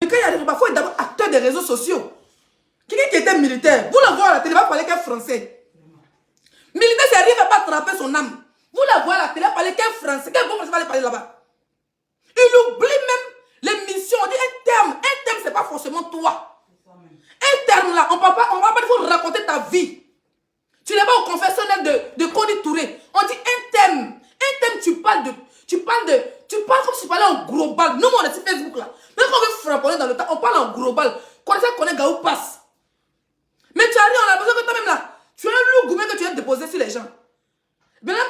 quand il y a des parfois, il faut d'abord acteur des réseaux sociaux. Quelqu'un qui était militaire, vous le voyez à la télé, il va parler qu'un français. Militaire, c'est rien, il ne va pas attraper son âme. Vous la voyez à la télé, il va parler qu'un français. Quel bon français va aller parler là-bas? Il oublie même les missions. On dit un terme. Un terme, ce n'est pas forcément toi. Un terme là, on ne va pas il faut raconter ta vie. Tu n'es pas au confessionnel de Cody Touré. On dit un thème. Un thème, tu parles comme si tu parlais en global. Nous, on est sur Facebook là. Même quand on veut frapper dans le temps, on parle en global. Quand ça connaît Gaou passe. Mais tu arrives, on a besoin que toi-même là, tu as un loup gourmet que tu viens déposer sur les gens. Maintenant,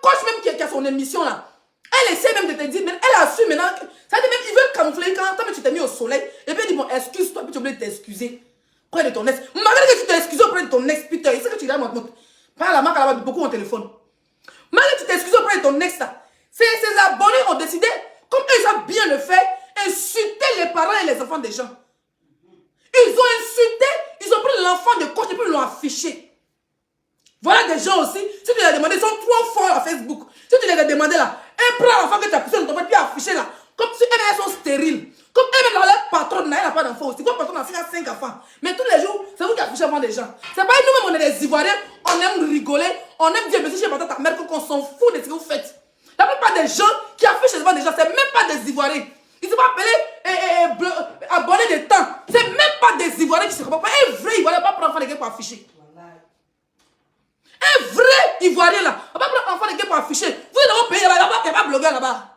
coach même qui a son émission là, elle essaie même de te dire, mais elle a su maintenant. Ça dit même, ils veulent camoufler quand tu t'es mis au soleil. Et puis il dit, bon, excuse-toi, puis tu oublies de t'excuser. Près de ton ex. Malgré que tu t'excuses auprès de ton ex, putain, il sait que tu l'as montré. Pas la marque là-bas, beaucoup au téléphone. Malgré que tu t'excuses auprès de ton ex là, ces abonnés ont décidé, comme eux ils savent bien le faire, insulter les parents et les enfants des gens. Ils ont insulté, ils ont pris l'enfant de coach et puis ils l'ont affiché. Voilà des gens aussi, si tu les as demandé, ils sont trop forts à Facebook. Si tu les as demandé là, un prend l'enfant que tu as poussé dans ton puis affiché là, comme si elles sont stériles. Comme elles dans leur patronne, elle n'a pas d'enfant aussi. Comme patronne a 5 enfants. Mais tous les jours, c'est vous qui affichez avant des gens. C'est pas nous-mêmes, on est des Ivoiriens, on aime rigoler, on aime dire, mais si j'ai pas ta mère, qu'on s'en fout de ce que vous faites. La plupart des gens qui affichent devant des gens, c'est même pas des Ivoiriens. Ils se font appeler abonnés de temps. C'est même pas des Ivoiriens qui se comportent. Un vrai Ivoirien ne va pas prendre enfant de quelqu'un pour afficher. Un vrai Ivoirien là, on va prendre enfant de quelqu'un pour afficher. Vous êtes dans votre pays là-bas, il n'y a pas de blogueur là-bas.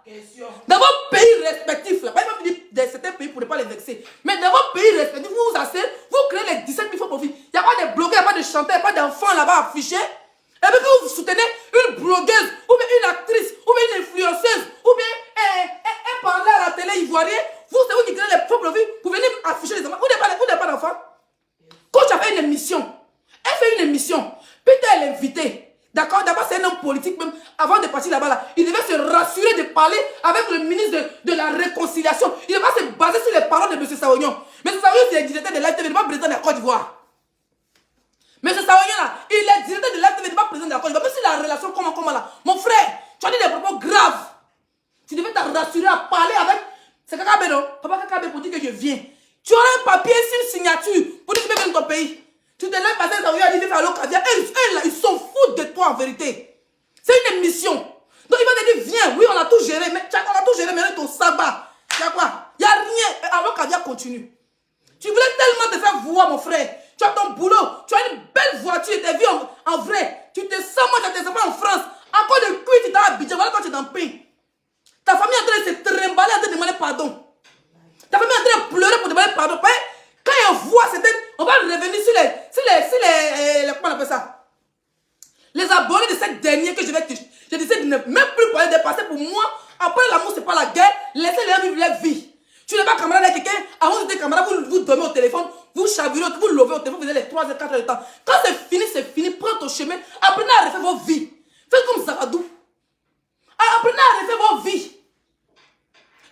Dans vos pays respectifs là, pas même dire de certains pays pour ne pas les vexer. Mais dans vos pays respectifs, vous vous asseyez, vous créez les 17 000 faux profits. Il n'y a pas de blogueurs, il n'y a pas de chanteurs, il n'y a pas d'enfants là-bas affichés. Et puis que vous soutenez une blogueuse, ou bien une actrice, ou bien une influenceuse, ou bien un parleur à la télé ivoirien, c'est vous qui créez les faux profits pour venir afficher les enfants. Vous n'avez pas d'enfants. Coach a fait une émission. Elle fait une émission. Peut-être elle est invitée. D'accord? D'abord, c'est un homme politique même. Avant de partir là-bas, là, il devait se rassurer de parler avec le ministre de la Réconciliation. Il devait se baser sur les paroles de M. Saognon. M. Saognon, c'est le directeur de l'ATV, il n'est pas président de la Côte d'Ivoire. M. Saognon, là, il est directeur de l'ATV, il n'est pas président de la Côte d'Ivoire. Même si la relation, comment là. Mon frère, tu as dit des propos graves. Tu devais te rassurer à parler avec. C'est Kakabe, non? Papa Kakabe pour dire que je viens. Tu auras un papier sur une signature pour dire que tu peux venir dans ton pays. Tu te lèves passer ça, il dit faire l'occasion. Ils s'en foutent de toi en vérité. C'est une émission. Donc il va te dire, viens, oui, on a tout géré, mais on a tout géré, mais ton sabbat. Il y a quoi? Il n'y a rien. Alors qu'Avia continue. Tu voulais tellement te faire voir, mon frère. Tu as ton boulot, tu as une belle voiture, tu t'es vu en vrai. Tu te sens, moi, tu as tes enfants en France. Encore de cuit, tu t'es habitué. Voilà quand tu es dans le pays. Ta famille est en train de se trimballer, en train de demander pardon. Ta famille est en train de pleurer pour demander pardon. Quand on voit, on va revenir sur les comment on appelle ça? Les abonnés de cette dernière que je décide de ne même plus parler de passer pour moi. Après l'amour, c'est pas la guerre. Laissez-les vivre leur vie. Tu n'es pas camarade avec quelqu'un. Avant de être camarade, vous dormez au téléphone, vous chavirez, vous lovez au téléphone, vous faisiez les 3 et 4 heures de temps. Quand c'est fini, prends ton chemin. Apprenez à refaire vos vies. Faites comme Zaradou. Apprenez à refaire vos vies.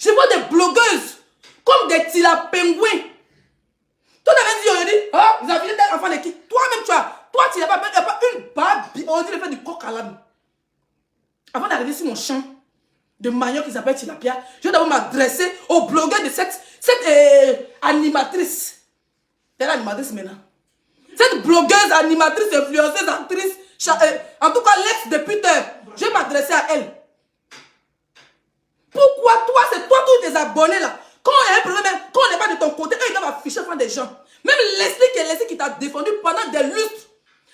Je vois des blogueuses comme des tilapingouins. Toi, tu avais dit aujourd'hui, ah, vous avez dit tel enfant de qui? Toi-même, tu n'as pas une barbe, on dit de faire du coq à l'âne. Avant d'arriver sur mon champ de manioc qui s'appelle Tilapia, je vais d'abord m'adresser aux blogueurs de cette animatrice. Elle est animatrice maintenant. Cette blogueuse, animatrice, influenceuse, actrice, en tout cas l'ex-député, je vais m'adresser à elle. Pourquoi toi, c'est toi tous tes abonnés là? Quand il y a un problème, quand on n'est pas de ton côté, eux, ils doivent afficher devant des gens. Même Leslie qui t'a défendu pendant des lustres.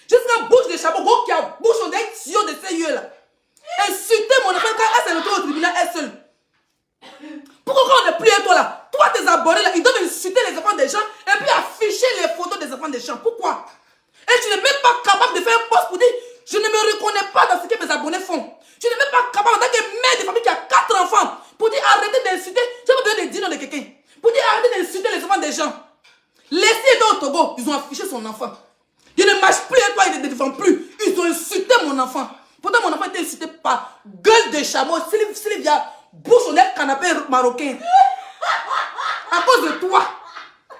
Jusqu'à bouche de chapeau, gros qui a bouche des tuyaux de ces yeux là. Insulter mon enfant quand elle s'est retrouvée au tribunal, elle seule. Pourquoi quand on n'est plus à toi là? Toi, tes abonnés là, ils doivent insulter les enfants des gens et puis afficher les photos des enfants des gens. Pourquoi? Et tu n'es même pas capable de faire un post pour dire je ne me reconnais pas dans ce que mes abonnés font. Tu n'es même pas capable en tant que mère de famille qui a 4 enfants pour dire arrêtez d'insulter. Tu as pas besoin de dire non de quelqu'un. Pour dire arrêtez d'insulter les enfants des gens. Laissez dans au Togo, ils ont affiché son enfant. Il ne marche plus et toi, il ne te défend plus. Ils ont insulté mon enfant. Pourtant, mon enfant était insulté par gueule de chameau, Sylvia, bouche au canapé marocain. À cause de toi.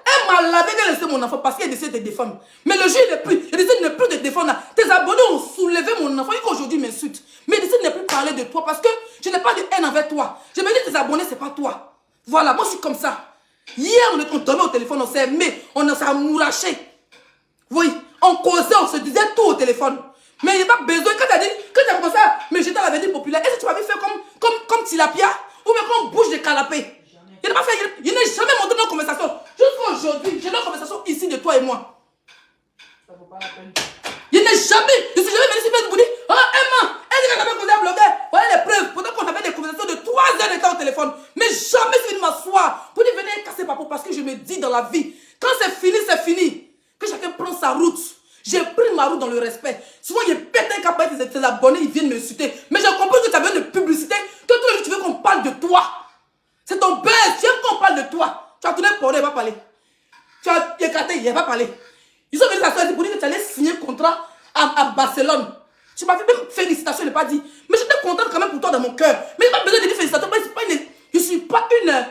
Elle m'a lavé qu'elle laissait mon enfant parce qu'elle décide de te défendre. Mais le jour, il décide de ne plus te défendre. Tes abonnés ont soulevé mon enfant. Et qu'aujourd'hui, il m'insulte. Mais il décide de ne plus parler de toi parce que je n'ai pas de haine envers toi. Je me dis tes abonnés, ce n'est pas toi. Voilà, moi, je suis comme ça. Hier, on dormait au téléphone, on s'est aimé, on s'est amouraché. Oui, on causait, on se disait tout au téléphone. Mais il n'y a pas besoin, quand tu as commencé à me jeter à la vedette populaire, est-ce que tu m'avais fait comme Tilapia ou bien comme bouche de canapé? Il n'a pas fait, il n'a jamais montré nos conversations. Jusqu'à aujourd'hui, j'ai nos conversations ici de toi et moi. Ça vaut pas la peine. Je suis jamais venu ici pour dire, oh Emma, est-ce que j'avais causé un blogueur? Voilà les preuves. Pourtant qu'on avait des conversations de 3 heures de temps au téléphone. Mais jamais je suis venu m'asseoir pour dire, venez casser ma peau parce que je me dis dans la vie, quand c'est fini, c'est fini. Que chacun prend sa route. J'ai pris ma route dans le respect. Souvent, il pète un cap avec tes abonnés, ils viennent me citer. Mais j'ai compris que tu as besoin de publicité, que tous les jours tu veux qu'on parle de toi. C'est ton buzz, tu aimes qu'on parle de toi. Tu as tourné pour eux, il va parler. Tu as écarté, il va parler. Ils sont venus s'asseoir pour dire que tu allais signer un contrat à Barcelone. Tu m'as fait même félicitations, je n'ai pas dit. Mais j'étais contente quand même pour toi dans mon cœur. Mais il n'y a pas besoin de dire félicitations. Je ne suis pas une...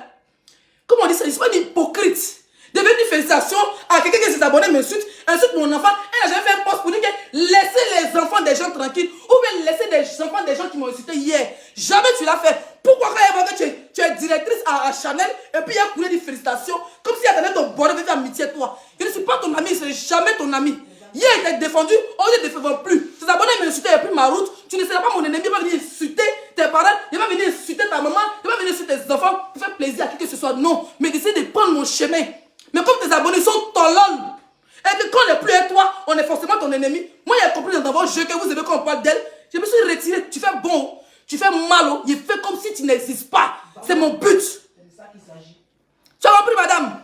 Comment on dit ça? Je ne suis pas une hypocrite. De venir dire félicitations à quelqu'un qui s'est abonné, m'insulte, insulte mon enfant. Elle n'a jamais fait un post pour dire que laissez les enfants des gens tranquilles. Ou bien laissez les enfants des gens qui m'ont insulté hier. Jamais tu l'as fait. Pourquoi quand elle voit que tu es directrice à Chanel et puis il y a coulé des félicitations comme si elle attendait ton bonheur de faire amitié à toi. Je ne suis pas ton ami, je ne serai jamais ton ami. Hier, il t'a défendu, on ne te défend plus. Tes abonnés m'insultent, il n'y a plus ma route. Tu ne seras pas mon ennemi, il va venir insulter tes parents, il va venir insulter ta maman, il va venir insulter tes enfants pour faire plaisir à qui que ce soit. Non, mais décide de prendre mon chemin. Mais comme tes abonnés sont tolonnes, et que quand on n'est plus avec toi, on est forcément ton ennemi. Moi, j'ai compris dans vos jeux que vous aimez quand on parle d'elle. Je me suis retiré. Tu fais bon, tu fais mal, il fait comme si tu n'existes pas. C'est mon but. C'est de ça qu'il s'agit. Tu as compris, madame?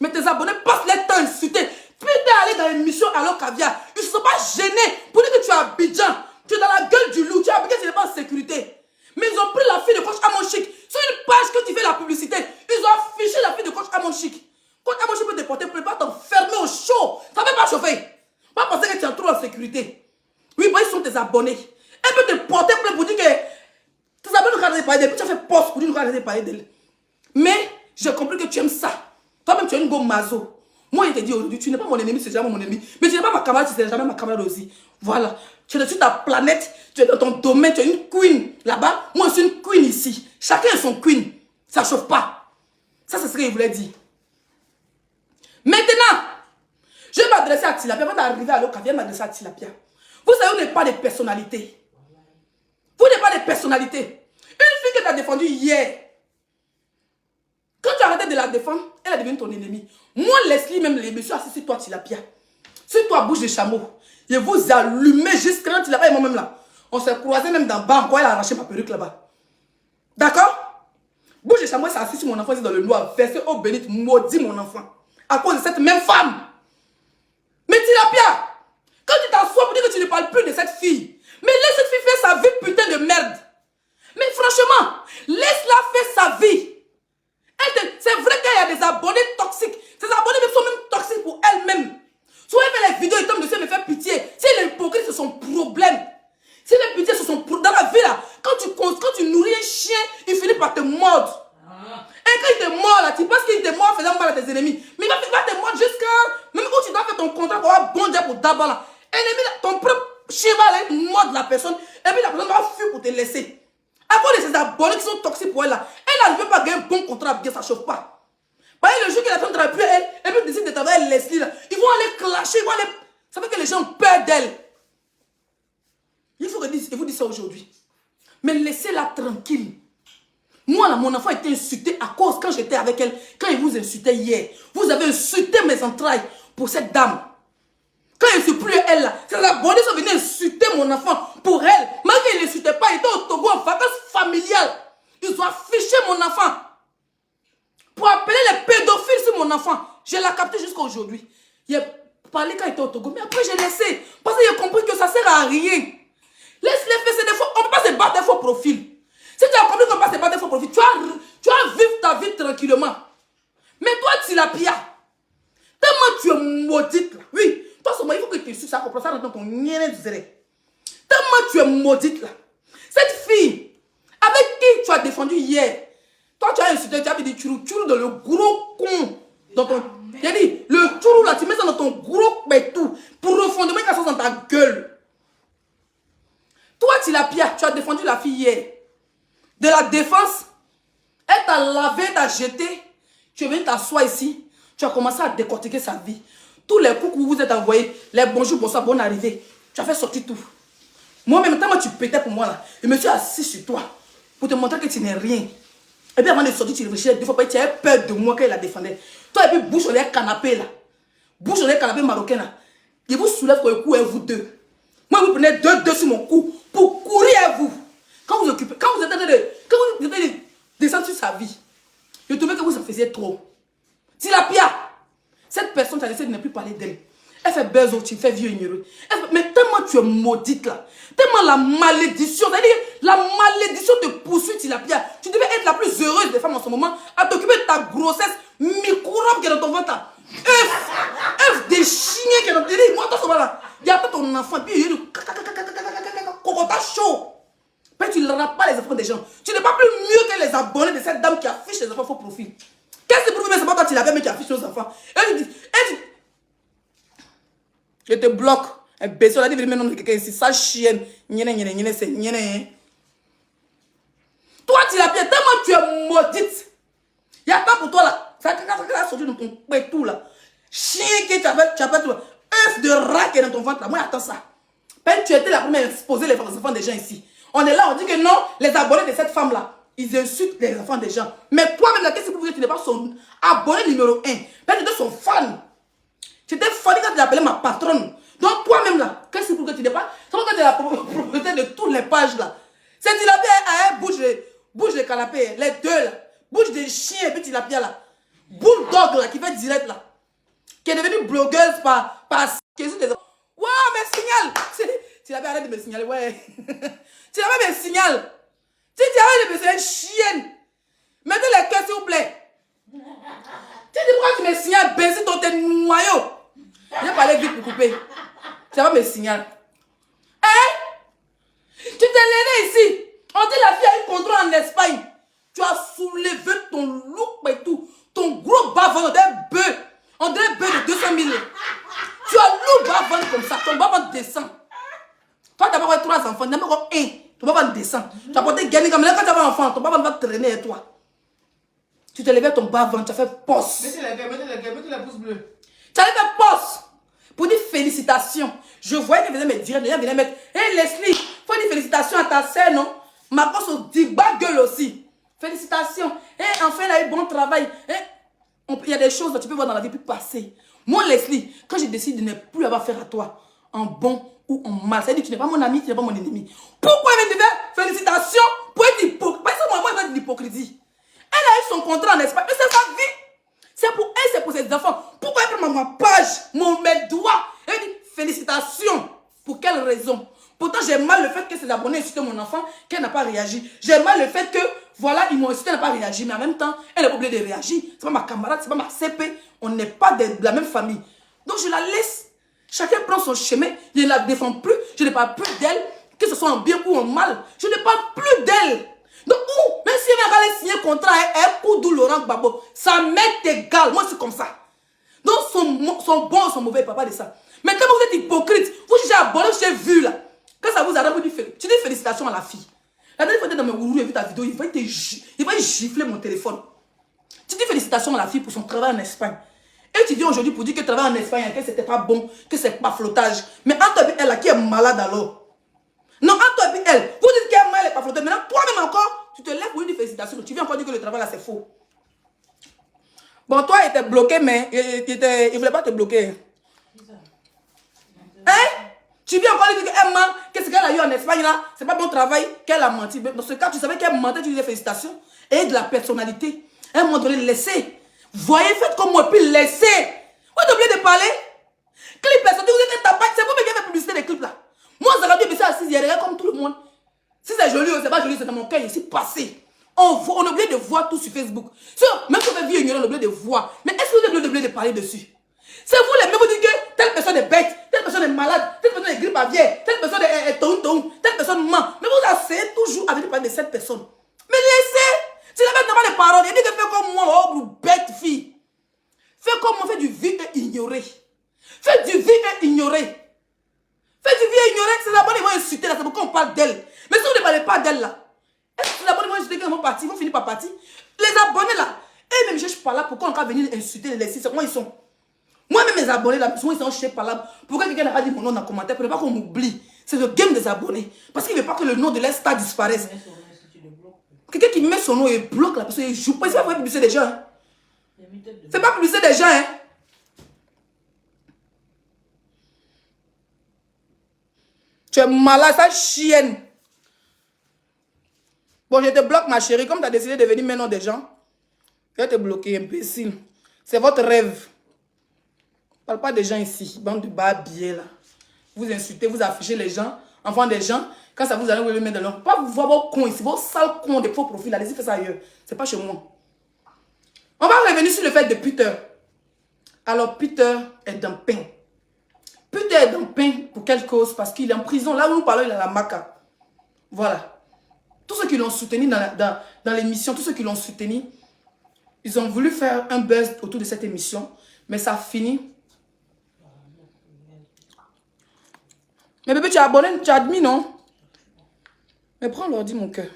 Mais tes abonnés passent leur temps à insulter. Puis t'es allé dans l'émission Allo Caviar. Ils ne sont pas gênés pour dire que tu es à Abidjan. Tu es dans la gueule du loup. Tu es à Abidjan, tu n'es pas en sécurité. Mais ils ont pris la fille de coach Amon Chic. Sur une page que tu fais la publicité, ils ont affiché la fille de coach Amon Chic. Coach Amon Chic peut te porter, peut pas t'enfermer au chaud. Ça ne peut pas chauffer. Pas penser que tu es trop en sécurité. Oui, moi, ils sont tes abonnés. Elle peut te porter plein pour dire que tes abonnés nous regardent parler d'elle. Puis tu as fait poste pour dire nous regarder parler d'elle. Mais j'ai compris que tu aimes ça. Toi-même, tu es une gomme mazo. Moi, je te dis aujourd'hui, tu n'es pas mon ennemi, c'est jamais mon ennemi. Mais tu n'es pas ma camarade, c'est jamais ma camarade aussi. Voilà. Tu es sur ta planète, tu es dans ton domaine, tu es une queen là-bas. Moi, je suis une queen ici. Chacun est son queen. Ça ne chauffe pas. Ça, c'est ce qu'il voulait dire. Maintenant, je vais m'adresser à Tilapia. Avant d'arriver à l'Oka, viens m'adresser à Tilapia. Vous savez, vous n'êtes pas des personnalités. Vous n'êtes pas des personnalités. Une fille que tu as défendue hier, quand tu as arrêté de la défendre, elle est devenue ton ennemi. Moi, Leslie, même les messieurs assis sur toi, Tilapia. Sur toi, bouche de chameau. Je vous allumez jusqu'à là, Tilapia et moi-même là. On s'est croisés même dans le bar, quand elle a arraché ma perruque là-bas. D'accord? Bouche de chameau s'est assis sur mon enfant, c'est dans le noir, versé eau bénite, maudit mon enfant. À cause de cette même femme. Mais Tilapia, quand tu t'assois pour dire que tu ne parles plus de cette fille, mais laisse cette fille faire sa vie, putain de merde. Mais franchement, laisse-la faire sa vie. C'est vrai qu'il y a des abonnés toxiques. Ces abonnés sont même toxiques pour elles-mêmes. Soit elle fait les vidéos, ils tombent dessus, elle me fait pitié. Si elle est hypocrite, c'est son problème. Si elle fait pitié, c'est son problème. Dans la vie, là, quand tu nourris un chien, il finit par te mordre. Et quand il te mord, là, tu penses qu'il te mord en faisant mal à tes ennemis. Mais il va te mordre jusqu'à... Même quand tu dois faire ton contrat pour avoir bon Dieu pour d'abord, là. Ennemi, ton propre chien va aller mordre la personne. Et puis la personne va fuir pour te laisser. À cause de ces abonnés qui sont toxiques pour elle là, elle ne veut pas gagner un bon contrat bien, ça ne chauffe pas. Par exemple, le jour qu'elle a fait un travail plus elle, et puis décide de travailler avec Leslie là, ils vont aller clasher, ils vont aller... Ça fait que les gens ont peur d'elle. Il faut que je vous dise ça aujourd'hui. Mais laissez-la tranquille. Moi là, mon enfant était insulté à cause quand j'étais avec elle, quand il vous insultait hier. Vous avez insulté mes entrailles pour cette dame. Quand il ne suis plus elle là, ces abonnés sont venus insulter mon enfant pour elle. Malgré qu'ils n'insultaient pas, il était au Togo en vacances familiales. Ils ont affiché mon enfant. Pour appeler les pédophiles sur mon enfant. Je l'ai capté jusqu'à aujourd'hui. Il a parlé quand il était au Togo, mais après j'ai laissé. Parce que j'ai compris que ça ne sert à rien. Laisse-les faire ces défauts. On ne peut pas se battre des faux profils. Si tu as compris qu'on ne peut pas se battre des faux profils, tu vas vivre ta vie tranquillement. Mais toi, Tilapia, tellement tu es maudite là. Oui. Toi, il faut que tu suives ça, comprends ça dans ton nien direct. Tellement tu es maudite là. Cette fille, avec qui tu as défendu hier, toi tu as insulté, tu as dit tu dans le gros con. Dans ton. J'ai dit, le tourou là, tu mets ça dans ton gros pétou pour refondement quelque chose dans ta gueule. Toi, Tilapia, tu as défendu la fille hier. De la défense, elle t'a lavé, t'a jeté. Tu es venu t'asseoir ici, tu as commencé à décortiquer sa vie. Tous les coups que vous vous êtes envoyés, les bonjours, bonsoir, bonne arrivée, tu as fait sortir tout. Moi-même, tant que tu pétais pour moi là, je me suis assis sur toi pour te montrer que tu n'es rien. Et puis avant de sortir, tu réfléchis deux fois, tu avais peur de moi qu'elle la défendait. Toi, et puis bouche sur les canapés là. Bouche sur les canapés marocains là. Je vous soulève pour le coup et vous deux. Moi, vous prenez deux sur mon cou pour courir à vous. Quand vous occupez, quand vous êtes en train de descendre sur sa vie, je trouvais que vous en faisiez trop. Tilapia, cette personne t'a laissé de ne plus parler d'elle. Elle fait besoin, tu fais vieux ignoré. Mais tellement tu es maudite là. Tellement la malédiction, c'est-à-dire la malédiction te poursuit, Tilapia. Tu devais être la plus heureuse des femmes en ce moment à t'occuper de ta grossesse microbe qui est dans ton ventre. Œuf des chiens qui est dans ton ventre. Moi, toi, là, il y a pas ton enfant, puis il y a le cocota chaud. Mais tu ne rappes pas les enfants des gens. Tu n'es pas plus mieux que les abonnés de cette dame qui affiche les enfants faux profil. Qu'est-ce que pour c'est pas quand tu l'avais, mais qui affiche les enfants. Elle dit, je te bloque. Un baiser, on a dit, mais non, quelqu'un ici, sa chienne. C'est toi, tu l'as bien, tellement tu es maudite. Il n'y a pas pour toi là. Ça a sorti dans ton pétou là. Chien que tu as fait tout là. Œuf de rat qui est dans ton ventre là. Moi, attends ça. Ben, tu étais la première à exposer les enfants des gens ici. On est là, on dit que non, les abonnés de cette femme là, ils insultent les enfants des gens. Mais toi-même, la question que tu n'es pas son abonné numéro 1. Ben, tu étais son fan. Tu étais fan quand tu l'appelais ma patronne. Donc toi-même là, qu'est-ce que tu n'es pas? C'est pourquoi tu es la propriétaire de toutes les pages là. C'est Tilapia à bouge les canapés, les deux là. Bouge des chiens et puis Tilapia là. Bulldog là, qui fait direct là. Qui est devenue blogueuse par wow, mais signal. Tilapia arrête de me signaler, ouais. Tilapia me signale. Si tu arrêtes de me signaler, chienne. Mettez les cœurs s'il vous plaît. Tu dis pourquoi tu me signales, baisser dans tes noyaux. J'ai parlé vite pour couper. Tilapia me signale. Hein? Tu t'es levé ici. On dit la fille a eu contrôle en Espagne. Tu as soulevé ton look et tout. Ton gros bavon, on dirait bœuf. On dirait bœuf de 200 000. Tu as lourd bavon comme ça. Ton bavon descend. Toi, tu as pas 3 enfants. Tu n'as pas encore 1. Ton bavon descend. Tu as porté gagner comme là quand tu as un enfant. Ton bavon va traîner avec toi. Tu te levais ton bavon. Tu as fait poste. Mettez la pouce bleue. Tu as fait poste. Pour dire félicitations. Je voyais qu'elle venait me dire. Les gens venaient mettre. Hé Leslie, faut dire félicitations à ta sœur, non? Ma poste au Digba gueule aussi. Félicitations. Et enfin, elle a eu bon travail. Il y a des choses que tu peux voir dans la vie plus passer. Moi, Leslie, quand je décide de ne plus avoir affaire à toi, en bon ou en mal, ça veut dire que tu n'es pas mon ami, tu n'es pas mon ennemi. Pourquoi elle me dit félicitations pour être hypocrite? Parce que moi, elle va l'hypocrisie. Elle a eu son contrat en Espagne, mais c'est sa vie. C'est pour elle, c'est pour ses enfants. Pourquoi elle prend ma page, mes doigts? Elle dit félicitations. Pour quelle raison? Pourtant, j'ai mal le fait que ses abonnés insultent mon enfant, qu'elle n'a pas réagi. J'ai mal le fait que, voilà, ils m'ont insulté, elle n'a pas réagi. Mais en même temps, elle n'est pas obligée de réagir. Ce n'est pas ma camarade, ce n'est pas ma CP. On n'est pas de la même famille. Donc, je la laisse. Chacun prend son chemin. Je ne la défends plus. Je ne parle plus d'elle. Que ce soit en bien ou en mal. Je ne parle plus d'elle. Donc, même si elle va aller signer un contrat, elle ou d'où Laurent Gbagbo, ça m'est égal. Moi, c'est comme ça. Donc, son bon ou son mauvais, papa de ça. Mais quand vous êtes hypocrite, vous jugez abonné, j'ai vu là. Quand ça vous arrive, vous dites, tu dis félicitations à la fille. La dernière fois, tu es dans mes gourous, j'ai vu ta vidéo, il va gifler mon téléphone. Tu dis félicitations à la fille pour son travail en Espagne. Et tu viens aujourd'hui pour dire que le travail en Espagne, que c'était pas bon, que c'est pas flottage. Mais entre toi et elle, là, qui est malade alors? Non, entre toi et elle, vous dites qu'elle est malade, elle n'est pas flottage. Maintenant, toi-même encore, tu te lèves pour lui dire félicitations. Tu viens encore dire que le travail là, c'est faux. Bon, toi, il était bloqué, mais il ne voulait pas te bloquer. Hein? Tu viens encore lui dire qu'elle ment, que ce qu'elle a eu en Espagne là, c'est pas bon travail, qu'elle a menti. Dans ce cas, tu savais qu'elle mentait, tu disais félicitations. Et de la personnalité. À un moment donné, laissez. Voyez, faites comme moi, puis laissez. Vous êtes obligé de parler. Clip, là, vous êtes tapage, c'est vous qui avez fait publicité des clips là. Moi, ça aurait dû baisser à 6 hier, comme tout le monde. Si c'est joli ou c'est pas joli, c'est dans mon cœur ici, passé. On est obligé de voir tout sur Facebook. Même si on fait vie ignorante, on est obligé de voir. Mais est-ce que vous êtes obligé de parler dessus? C'est vous les mêmes, vous dites que telle personne est bête, telle personne est malade, telle personne est grippe aviaire, telle personne est toum, telle personne ment. Mais vous essayez toujours avec parler de cette personne. Mais laissez. Si la bête n'a pas de parole, il dit que fais comme moi, oh, bête fille. Fais comme moi, fais du vie et ignorer. Fais du vie et ignorer. Fais du vie et ignorer, c'est abonnés vont insulter là, c'est pourquoi on parle d'elle. Mais si vous ne parlez pas d'elle là, est-ce que les abonnés vont insulter qu'ils vont partir, ils vont finir par partir? Les abonnés là, Et même je suis par là, pourquoi on va venir insulter les sites? C'est comment ils sont? Moi-même, mes abonnés, là, souvent, ils sont chez par là. Pourquoi quelqu'un n'a pas dit mon nom dans le commentaire? Pour ne pas qu'on m'oublie. C'est le game des abonnés. Parce qu'il ne veut pas que le nom de l'Insta disparaisse. Quelqu'un qui met son nom et bloque la personne, il joue pas. C'est pas pour publiciter des gens. Hein. C'est pas publiciter des gens. Hein. Tu es malade, ça chienne. Bon, je te bloque, ma chérie. Comme tu as décidé de venir maintenant des gens, je vais te bloquer, imbécile. C'est votre rêve. Je ne parle pas des gens ici, bande de bas habillés là. Vous insultez, vous affichez les gens, enfants des gens. Quand ça vous allez vous le mettre dans l'eau. Pas vous voir vos cons ici, vos sales cons des faux profils. Allez-y, faites ça ailleurs. C'est pas chez moi. On va revenir sur le fait de Peter. Alors, Peter est dans le pain. Peter est dans le pain pour quelle cause? Parce qu'il est en prison. Là où nous parlons, il est à la Maca. Voilà. Tous ceux qui l'ont soutenu dans l'émission, tous ceux qui l'ont soutenu, ils ont voulu faire un buzz autour de cette émission. Mais ça a fini. Mais bébé, tu as abonné, tu as admis, non? Mais prends l'ordi, mon cœur.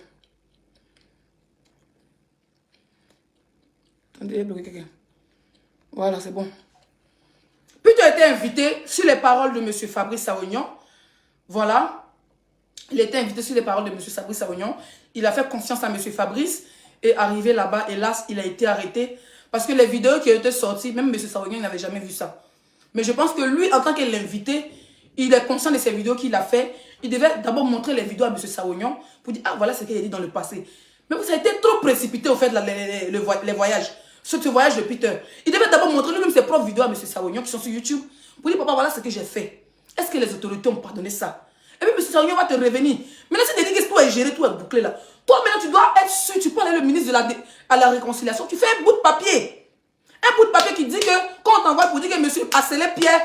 Attendez, il a bloqué quelqu'un. Voilà, c'est bon. Puis tu as été invité sur les paroles de M. Fabrice Saognon. Voilà. Il a été invité sur les paroles de M. Fabrice Saognon. Il a fait confiance à M. Fabrice. Et arrivé là-bas, hélas, il a été arrêté. Parce que les vidéos qui ont été sorties, même M. Saognon, il n'avait jamais vu ça. Mais je pense que lui, en tant qu'invité, il est conscient de ces vidéos qu'il a fait. Il devait d'abord montrer les vidéos à M. Saognon pour dire, ah, voilà ce qu'il a dit dans le passé. Mais ça a été trop précipité au fait, les voyages. Ce voyage de Peter. Il devait d'abord montrer lui-même ses propres vidéos à M. Saognon qui sont sur YouTube. Pour dire, papa, voilà ce que j'ai fait. Est-ce que les autorités ont pardonné ça? Et puis M. Saognon va te revenir. Maintenant, si tu dis que tout est géré, tout est bouclé là. Toi, maintenant, tu dois être sûr. Tu peux aller le ministre à la réconciliation. Tu fais un bout de papier. Un bout de papier qui dit que, quand on t'envoie pour dire que M. Assélé Pierre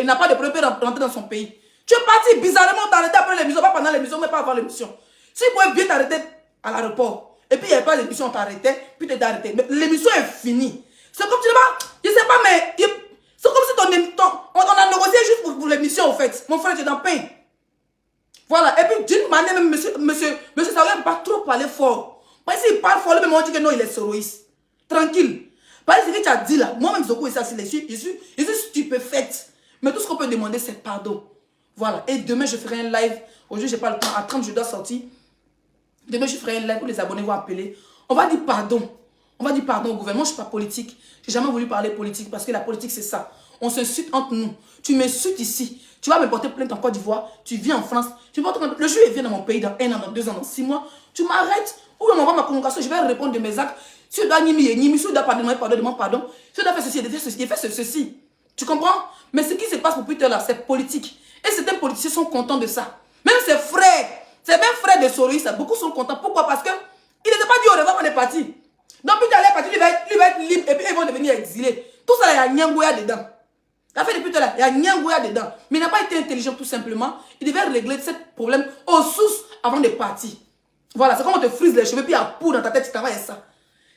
n'a pas de problème de rentrer dans son pays. Tu es parti bizarrement t'arrêter après l'émission, pas pendant l'émission, mais pas avant l'émission. Si vous pouvez bien t'arrêter à l'aéroport, et puis il n'y avait pas d'émission, on t'arrêtait, puis tu t'es arrêté. Mais l'émission est finie. C'est comme, je sais pas, mais c'est comme si on a négocié juste pour l'émission, en fait. Mon frère, tu es dans le pain. Voilà. Et puis, d'une manière, même, monsieur Saognon ne pas trop parler fort. Parce qu'il parle fort, lui, on dit que non, il est soroïste. Tranquille. Parce que ce que tu as dit là, moi-même, Zoko, je suis stupéfaite. Mais tout ce qu'on peut demander, c'est pardon. Voilà. Et demain, je ferai un live. Aujourd'hui, je n'ai pas le temps. À 30, je dois sortir. Demain, je ferai un live où les abonnés vont appeler. On va dire pardon. On va dire pardon au gouvernement. Je ne suis pas politique. Je n'ai jamais voulu parler politique parce que la politique, c'est ça. On s'insulte entre nous. Tu m'insultes ici. Tu vas me porter plainte en Côte d'Ivoire. Tu viens en France. Le jour où il vient dans mon pays, dans 1 an, dans 2 ans, dans 6 mois, tu m'arrêtes. Ou on m'envoie ma convocation. Je vais répondre de mes actes. Si tu dois nimi, si tu dois pardonner, demande pardon. Si tu dois faire ceci, il fait ceci. Tu comprends? Mais ce qui se passe pour Peter là, c'est politique. Et certains politiciens sont contents de ça. Même ses frères, ses mêmes frères de Soroïs, beaucoup sont contents. Pourquoi? Parce que il n'était pas dit au revoir quand on est parti. Donc Peter est parti, il va être libre et puis ils vont devenir exilés. Tout ça, il y a Nyangouya dedans. La fait de Peter là, il y a Nyangouya dedans. Mais il n'a pas été intelligent tout simplement. Il devait régler ce problème aux sources avant de partir. Voilà, c'est comme on te frise les cheveux puis il y a poudre dans ta tête, tu travailles ça.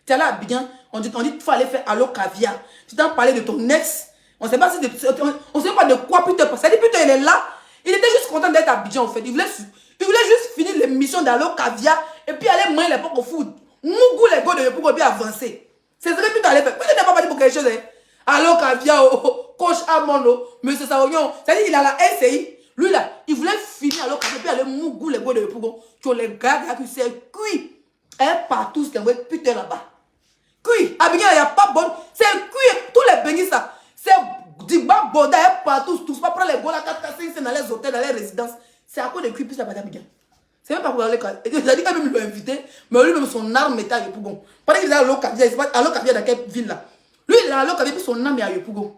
Tu es allé à Abidjan, on dit qu'il faut aller faire allo caviar. Tu t'en parlais de ton ex. On ne sait pas de quoi Peter passe. Ça dit Peter, il est là. Il était juste content d'être à Abidjan en fait. Il voulait juste finir l'émission d'Allo Caviar et puis aller manger les pocs au foot. Mougou les gars de l'époque et puis avancer. C'est ce que Peter allait faire. Peter n'a pas parti pour quelque chose. Hein. Allo Caviar, coach Amondo, monsieur Saognon. C'est-à-dire qu'il a la SCI. Lui là, il voulait finir Allo Caviar et puis aller mougou les gars de l'époque. Tu les gars qui s'est cuit. Et partout ce qu'il y a Peter là-bas. Cuit. Abidjan, il n'y a pas bon. C'est cuit. Tous les bénis ça. C'est Digba, Boda, partout, tous pas prendre les golas, 4, 5, dans les hôtels, dans les résidences. C'est à cause de cuit plus la bataille bien. C'est même pas pour aller. Il a dit quand même il l'a invité, mais lui-même son arme était à Yopougon. Pendant qu'il est à l'Ocavier, il à l'Ocavier dans quelle ville là? Lui, il est à l'Ocavier, puis son arme est à Yopougon.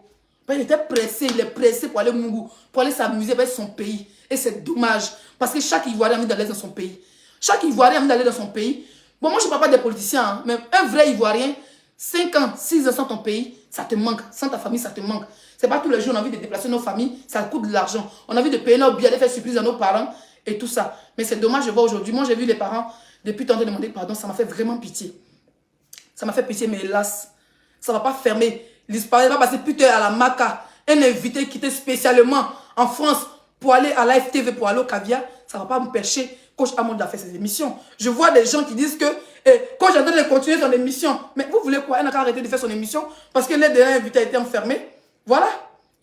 Il était pressé, il est pressé pour aller au Mougou, pour aller s'amuser avec son pays. Et c'est dommage, parce que chaque Ivoirien a envie d'aller dans son pays. Chaque Ivoirien a envie d'aller dans son pays. Bon, moi je ne parle pas des politiciens, hein, mais un vrai Ivoirien, 5 ans, 6 ans sans ton pays, ça te manque. Sans ta famille, ça te manque. C'est pas tous les jours on a envie de déplacer nos familles, ça coûte de l'argent. On a envie de payer nos billets, de faire surprise à nos parents et tout ça. Mais c'est dommage de voir aujourd'hui. Moi, j'ai vu les parents, depuis tenter de demander pardon, ça m'a fait vraiment pitié. Ça m'a fait pitié, mais hélas, ça ne va pas fermer. L'histoire va passer plus tard à la Maca. Un invité qui était spécialement en France pour aller à la FTV, pour aller au caviar. ça ne va pas me percher. Coach Amond a fait ses émissions. Je vois des gens qui disent que Coach est en train de continuer son émission. Mais vous voulez quoi? Elle n'a qu'à arrêter de faire son émission parce que les derniers invités a été enfermés. Voilà.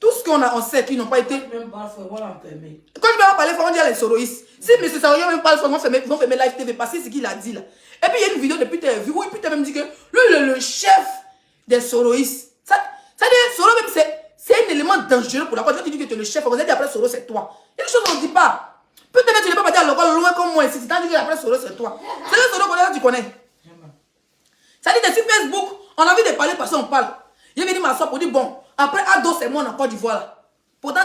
Tout ce qu'on sait qu'ils n'ont pas été. Même pas, faut voir l'enfermer. Quand je vais en parler, il faut dire les soroïstes. Si M. Saroya même parle, ils vont fermer Live TV parce que c'est ce qu'il a dit là. Et puis il y a une vidéo depuis vu où il même dit que lui, le chef des soroïstes. Ça dit, Soro même c'est un élément dangereux pour la cause. Quand tu dis que tu es le chef, vous avez dit après Soro c'est toi. Il y a des choses qu'on ne dit pas. Peut-être que tu n'es pas parti à l'école loin comme moi ici. Si tu as dit que après Soro c'est toi. C'est le Soro que tu connais. Ça dit, sur Facebook, on a envie de parler parce qu'on parle. Il est venu m'asseoir pour dire, bon, après Ado, c'est moi en Côte d'Ivoire là. Pourtant,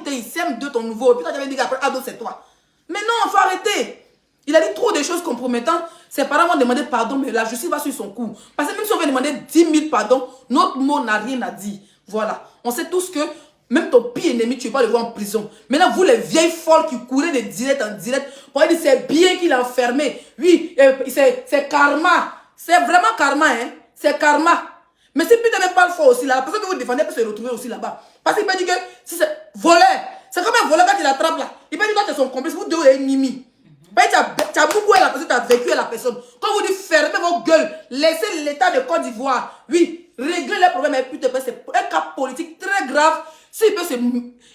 il s'aime de ton nouveau. Puis toi, tu avais dit qu'après Ado, c'est toi. Mais non, il faut arrêter. Il a dit trop de choses compromettantes. Ses parents vont demander pardon, mais la justice va sur son coup. Parce que même si on veut demander 10 000 pardons, notre mot n'a rien à dire. Voilà. On sait tous que même ton pire ennemi, tu ne vas pas le voir en prison. Maintenant, vous, les vieilles folles qui couraient de direct en direct, pour dire c'est bien qu'il a enfermé. Oui, c'est karma. C'est vraiment karma, hein. C'est karma. Mais si putain n'est pas le fort aussi, là, la personne que vous défendez peut se retrouver aussi là-bas. Parce qu'il peut dire que si c'est voleur, c'est comme un voleur quand il attrape là. Il peut dire que tu es son complice, vous deux ennemis. Tu as beaucoup à la personne, tu as vécu à la personne. Quand vous dites fermez vos gueules, laissez l'État de Côte d'Ivoire, oui, régler les problèmes, et puis c'est un cas politique très grave.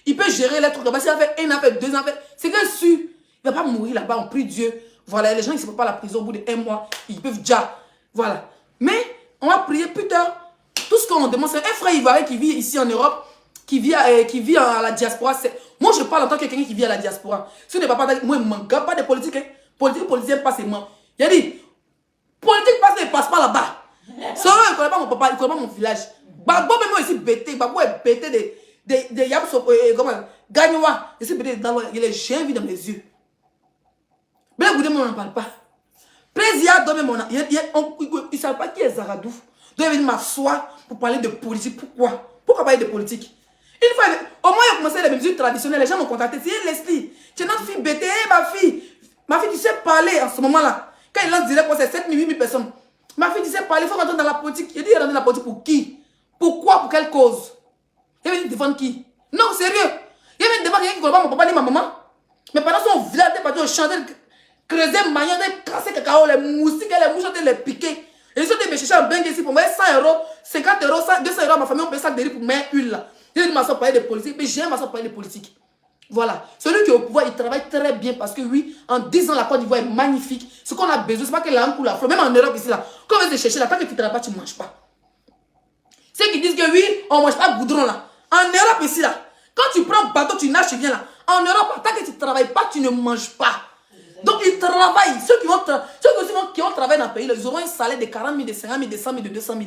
Il peut gérer les trucs là-bas. S'il a fait un an, fait 2 ans, c'est que sûr, il ne va pas mourir là-bas, on prie Dieu. Voilà, les gens, ils ne se font pas la prison au bout de 1 mois, ils peuvent déjà. Voilà. Mais on va prier plus tard. Tout ce qu'on demande, c'est un frère ivoirien qui vit ici en Europe, qui vit à la diaspora. Moi, je parle en tant que quelqu'un qui vit à la diaspora. Si on n'est pas moi, je ne manque pas de politique. Hein. Politicien passe et moi. Il a dit, politique passe et passe pas là-bas. Seulement, il ne connaît pas mon papa, il ne connaît pas mon village. Babo, même moi, ici, bêté. Babo est bêté des Yabso, comment, Gagnoua. Je suis bêté dans il est j'ai vu dans mes yeux. Mais là, vous on n'en parle pas. Président, il ne savent pas qui est Zaradou. Donc, il vient m'asseoir pour parler de politique. Pourquoi? Pourquoi parler de politique? Une fois, au moins, il a commencé les mesures traditionnelles. Les gens m'ont contacté. C'est Leslie. Tu es notre fille bêtée, ma fille. Ma fille, tu sais parler en ce moment-là. Quand il lance direct, c'est 7 000, 8 000 personnes. Ma fille, tu sais parler. Il faut rentrer dans la politique. Il dit, il rentre dans la politique pour qui? Pourquoi? Pour quelle cause? Il vient défendre qui? Non, sérieux. Il vient défendre quelqu'un qui ne connaît pas mon papa ni ma maman. Mais pendant son village, il est parti au chanter, creuser, maillant, casser cacao, les moustiques, les mouches, les piquer. Et ils sont me chercher un bain ici pour mettre 100 €, 50 €, 200 € à ma famille, on paye ça de riz pour mettre une là. Il dit, m'asseoir parler de politique, mais j'aime m'asseoir parler de politique. Voilà. Celui qui est au pouvoir, il travaille très bien parce que oui, en 10 ans, la Côte d'Ivoire est magnifique. Ce qu'on a besoin, c'est pas que la langue ou la fleur. Même en Europe ici là, quand on veut te chercher là, tant que tu ne travailles pas, tu ne manges pas. Ceux qui disent que oui, on ne mange pas goudron là. En Europe ici là, quand tu prends un bateau, tu nages, tu viens là. En Europe, tant que tu ne travailles pas, tu ne manges pas. Donc ils travaillent. Ceux qui vont travailler dans le pays, ils auront un salaire de 40 000, de 50 000, de 100 000, de 200 000.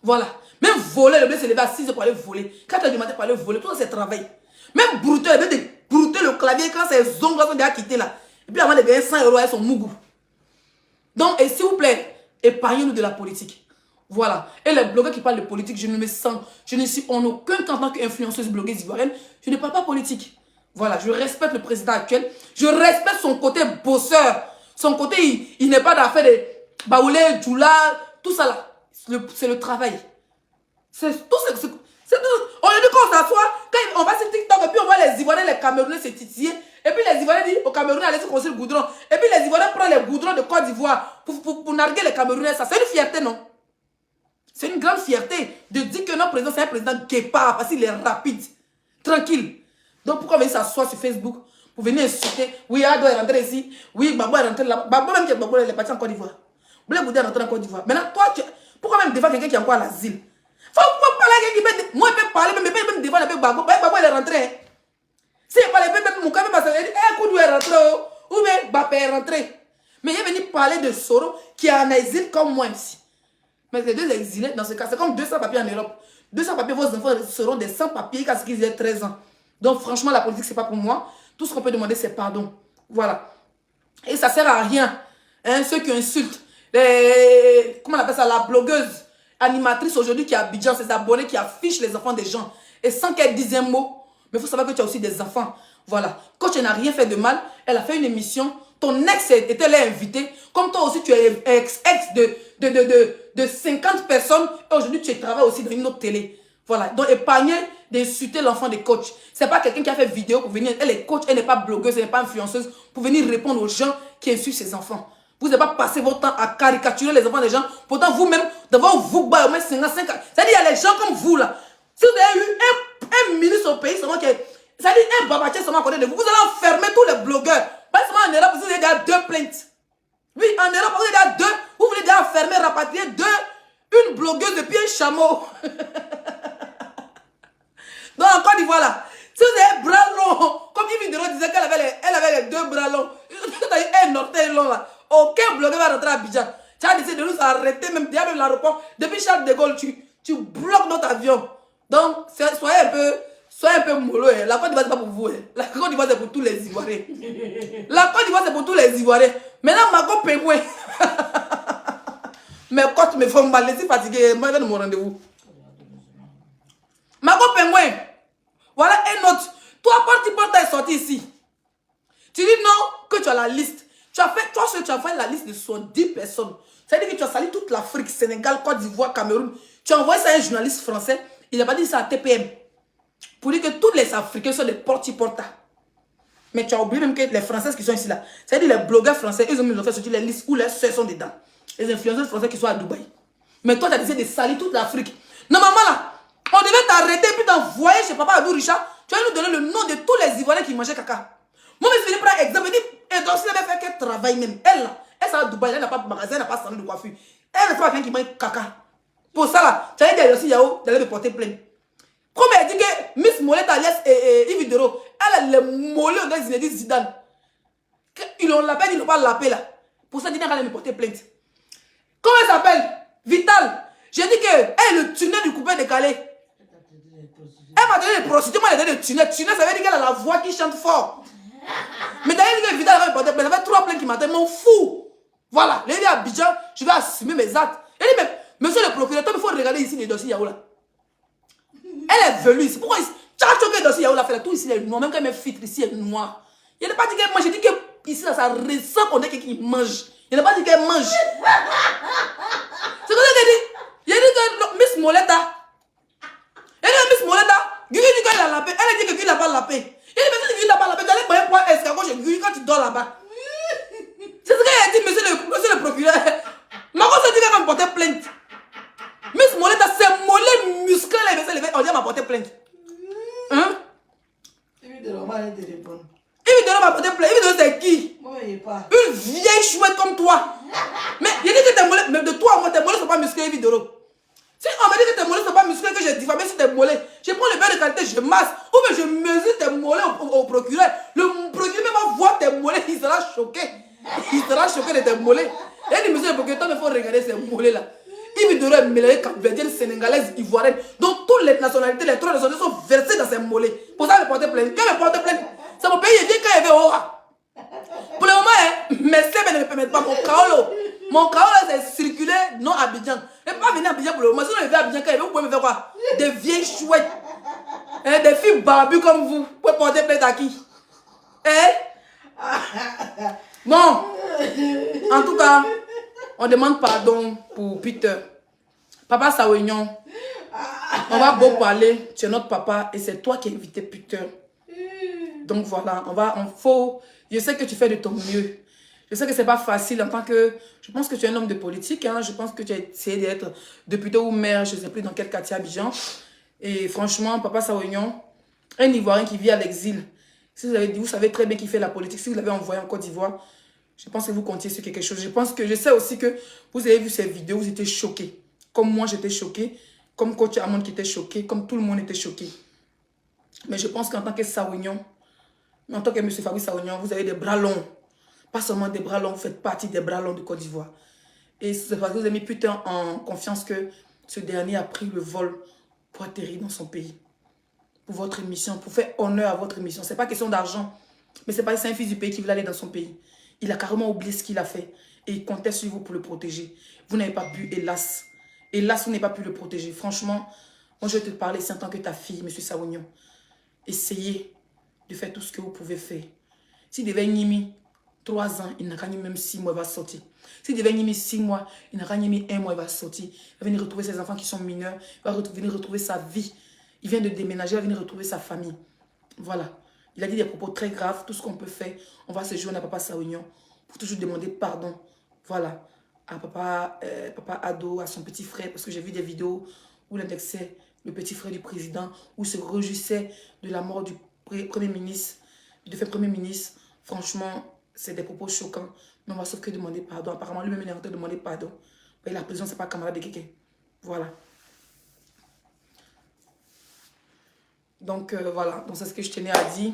Voilà. Même voler, le blé se lever à 6 h pour aller voler. 4 h du matin pour aller voler, tout ça c'est travail. Même brouter, le blé de brouter le clavier quand ses ongles sont déjà quittés là. Et puis avant de gagner 100 € avec son mougou. Donc, s'il vous plaît, épargnez-nous de la politique. Voilà. Et les blogueurs qui parlent de politique, je ne me sens, je ne suis en aucun cas en tant qu'influenceuse blogueuse ivoirienne, je ne parle pas politique. Voilà, je respecte le président actuel. Je respecte son côté bosseur. Son côté, il n'est pas d'affaire de baoulé, djoula, tout ça là. C'est le travail. C'est tout. On lui dit qu'on s'assoit, quand on va sur TikTok et puis on voit les Ivoiriens, les Camerounais se titiller. Et puis les Ivoiriens disent aux Camerounais, allez-y construire le goudron. Et puis les Ivoiriens prennent les goudrons de Côte d'Ivoire pour narguer les Camerounais. Ça, c'est une fierté, non? C'est une grande fierté de dire que notre président, c'est un président guépard parce qu'il est rapide, tranquille. Donc pourquoi venir s'asseoir sur Facebook pour venir insulter? Oui, Ado est rentré ici. Oui, Babo est rentré là. Babo même qui est parti en Côte d'Ivoire. Blé Boudé est rentré en Côte d'Ivoire. Maintenant, toi, pourquoi même défendre quelqu'un qui est encore à l'asile? Faut parler à quelqu'un qui peut... Moi, il peut parler, mais il peut même défendre avec Babo. Babo, il est rentré. Si il parle, il peut même mon café parce qu'il dit, eh, Koudou est rentré. Ou bien Bapé est rentré. Mais il est venu parler de Soro qui est en exil comme moi ici. Mais les deux exilés, dans ce cas, c'est comme 200 papiers en Europe. 200 papiers, vos enfants seront des 100 papiers quand ils aient 13 ans. Donc franchement, la politique, ce n'est pas pour moi. Tout ce qu'on peut demander, c'est pardon. Voilà. Et ça ne sert à rien. Hein, ceux qui insultent, comment on appelle ça, la blogueuse, animatrice aujourd'hui qui a Abidjan, ses abonnés qui affichent les enfants des gens. Et sans qu'elle dise un mot, mais il faut savoir que tu as aussi des enfants. Voilà. Quand tu n'as rien fait de mal, elle a fait une émission. Ton ex était là invité. Comme toi aussi, tu es ex de 50 personnes. Et aujourd'hui, tu travailles aussi dans une autre télé. Voilà, donc épargnez d'insulter l'enfant des coachs. Ce n'est pas quelqu'un qui a fait vidéo pour venir. Elle est coach, elle n'est pas blogueuse, elle n'est pas influenceuse pour venir répondre aux gens qui insultent ses enfants. Vous n'avez pas passé votre temps à caricaturer les enfants des gens. Pourtant, vous-même, devant vous, au moins 55. C'est-à-dire, il y a les gens comme vous là. Si vous avez eu un ministre au pays, seulement qui est. C'est-à-dire, un babatier seulement à côté de vous, vous allez enfermer tous les blogueurs. Pas seulement en Europe, vous avez déjà 2 plaintes. Oui, en Europe, vous avez déjà 2. Vous voulez déjà enfermer, rapatrier 2. Une blogueuse et puis un chameau. Donc, en Côte d'Ivoire, là, si vous avez bras longs, comme Yves Dero disait qu'elle avait les 2 bras longs, un orteil long, là, aucun blogueur va rentrer à Abidjan. Tu as décidé de nous arrêter, même déjà même l'aéroport. Depuis Charles de Gaulle, tu bloques notre avion. Donc, soyez un peu mollo. Hein. La Côte d'Ivoire, c'est pas pour vous. Hein. La Côte d'Ivoire, c'est pour tous les Ivoiriens. La Côte d'Ivoire, c'est pour tous les Ivoiriens. Maintenant, Marco Pengouin. Mes côtes me font mal, laissez fatiguer. Moi, je vais de mon rendez-vous. Marco Pengouin. Voilà un autre. Toi, Porte est sorti ici. Tu dis non, que tu as la liste. Tu as fait la liste de 70 personnes. C'est-à-dire que tu as sali toute l'Afrique, Sénégal, Côte d'Ivoire, Cameroun. Tu as envoyé ça à un journaliste français. Il n'a pas dit ça à TPM. Pour dire que tous les Africains sont des porte-porta. Mais tu as oublié même que les Françaises qui sont ici là. C'est-à-dire les blogueurs français, ils ont fait sortir les listes où les sœurs sont dedans. Les influenceurs français qui sont à Dubaï. Mais toi, tu as décidé de salir toute l'Afrique. Normalement là, on devait t'arrêter puis t'envoyer chez Papa Abou Richard. Tu vas nous donner le nom de tous les Ivoiriens qui mangeaient caca. Moi, je vais prendre exemple. Et donc, si elle avait fait qu'elle travaille même, elle là, elle s'en va à Dubaï, elle n'a pas de magasin, elle n'a pas de salon de coiffure. Elle ne sait pas quelqu'un qui mange caca. Pour ça là, tu as dit à Yossi Yao d'aller me porter plainte. Comme elle dit que Miss Molette Alias et Yves Dero, elle a les mollets au Zinedine Zidane. Ils l'ont l'appelé, ils n'ont pas l'appelé là. Pour ça, elle allait me porter plainte. Comment elle s'appelle? Vital. J'ai dit qu'elle est le tunnel du coupé décalé. Elle m'a donné des prostituées, moi elle m'a donné des tunnels. Tunnel, ça veut dire qu'elle a la voix qui chante fort. Mais d'ailleurs, elle dit que Vital va me porter plainte. Elle avait 3 plaintes qui m'attendent, m'en fou. Voilà, elle dit à Abidjan, je vais assumer mes actes. Elle dit, mais monsieur le procureur, il faut regarder ici les dossiers Yahoo là. Elle est venue ici. Pourquoi ici? Tu as choqué le dossier Yahoo là, fait là, tout ici est noir. Même quand elle met filtre ici, elle est noire. Il n'a pas dit qu'elle mange, j'ai dit que ici là, ça ressent qu'on est quelqu'un qui mange. Il n'a pas dit qu'elle mange. C'est comme ça qu'elle dit. Il a dit que Miss Moletta. Elle dit que Miss Moletta, Guy dit qu'elle a la paix. Elle a dit que Guy n'a pas la paix. Il dit que Guy n'a pas la paix. Tu allais prendre un point escargot chez Guy quand tu dors là-bas. C'est ce qu'elle a dit, monsieur le procureur. Marco s'est dit qu'elle va me porter plainte. Miss Moletta, c'est mollet musclé, elle s'est levée. On dit qu'elle m'a porté plainte. Hein? Il de normal, il te répond. Il me m'a porté plainte. Il me c'est qui? Moi, il n'est pas. Une vieille chouette comme toi. Mais il dit que tes mollets, mais de toi, moi, tes mollets ne sont pas musclés, évidemment. Si on me dit que tes mollets ne sont pas musclés, que j'ai diffamé sur tes mollets, je prends le beurre de qualité, je masse, ou bien je mesure tes mollets au procureur. Le procureur va voir tes mollets, il sera choqué. Il sera choqué de tes mollets. Et il dit, monsieur le procureur, il faut regarder ces mollets-là. Il me devrait mêler capverdienne, sénégalaise, ivoirienne. Donc toutes les nationalités, les 3 nationalités sont versées dans ces mollets. Pour ça, me porter plainte. Quand me porter plainte, c'est mon pays, il dit quand il y avait aura. Pour le moment, hein, mes sèvres ne me permettent pas. Mon kaolo, c'est circuler non Abidjan. Et pas venir à Abidjan pour le moment. Sinon, je vais à Abidjan, vous pouvez me faire quoi? Des vieilles chouettes. Hein, des filles barbues comme vous. Vous pouvez porter plainte à qui? Hein? Bon. En tout cas, on demande pardon pour Peter. Papa Sawignon, on va beaucoup parler. Tu es notre papa et c'est toi qui as invité Peter. Donc voilà, je sais que tu fais de ton mieux. Je sais que c'est pas facile en tant que... Je pense que tu es un homme de politique. Hein, je pense que tu as essayé d'être député ou maire, je ne sais plus dans quel quartier Abidjan. Et franchement, Papa Sawignon, un Ivoirien qui vit à l'exil. Si vous savez très bien qu'il fait la politique. Si vous l'avez envoyé en Côte d'Ivoire, je pense que vous comptiez sur quelque chose. Je sais aussi que vous avez vu ces vidéos, vous étiez choqués. Comme moi, j'étais choqué. Comme coach Amon qui était choqué. Comme tout le monde était choqué. Mais je pense qu'en tant que Sawignon, en tant que M. Fabrice Sawignon, vous avez des bras longs. Pas seulement des bras longs, vous faites partie des bras longs de Côte d'Ivoire. Et c'est parce que vous avez mis putain en confiance que ce dernier a pris le vol pour atterrir dans son pays. Pour votre mission, pour faire honneur à votre mission. Ce n'est pas question d'argent, mais c'est un fils du pays qui veut aller dans son pays. Il a carrément oublié ce qu'il a fait. Et il comptait sur vous pour le protéger. Vous n'avez pas pu, hélas. Hélas, vous n'avez pas pu le protéger. Franchement, moi je vais te parler ici en tant que ta fille, M. Sawignon. Essayez de faire tout ce que vous pouvez faire. S'il devait Nimi 3 ans, il n'a qu'à même 6 mois, il va sortir. S'il devait y mis 6 mois, il n'aura ni mis 1 mois, il va sortir. Il va venir retrouver ses enfants qui sont mineurs. Il va venir retrouver sa vie. Il vient de déménager, il va venir retrouver sa famille. Voilà. Il a dit des propos très graves. Tout ce qu'on peut faire, on va se joindre à Papa Saoignon pour toujours demander pardon. Voilà. À Papa Ado, à son petit frère, parce que j'ai vu des vidéos où il indexait le petit frère du président, où il se réjouissait de la mort du Premier ministre, du défunt Premier ministre. Franchement, c'est des propos choquants. Mais on va sauf que demander pardon. Apparemment, lui-même, il est en train de demander pardon. Mais la prison, c'est pas camarade de quelqu'un. Voilà. Donc, voilà. Donc, c'est ce que je tenais à dire.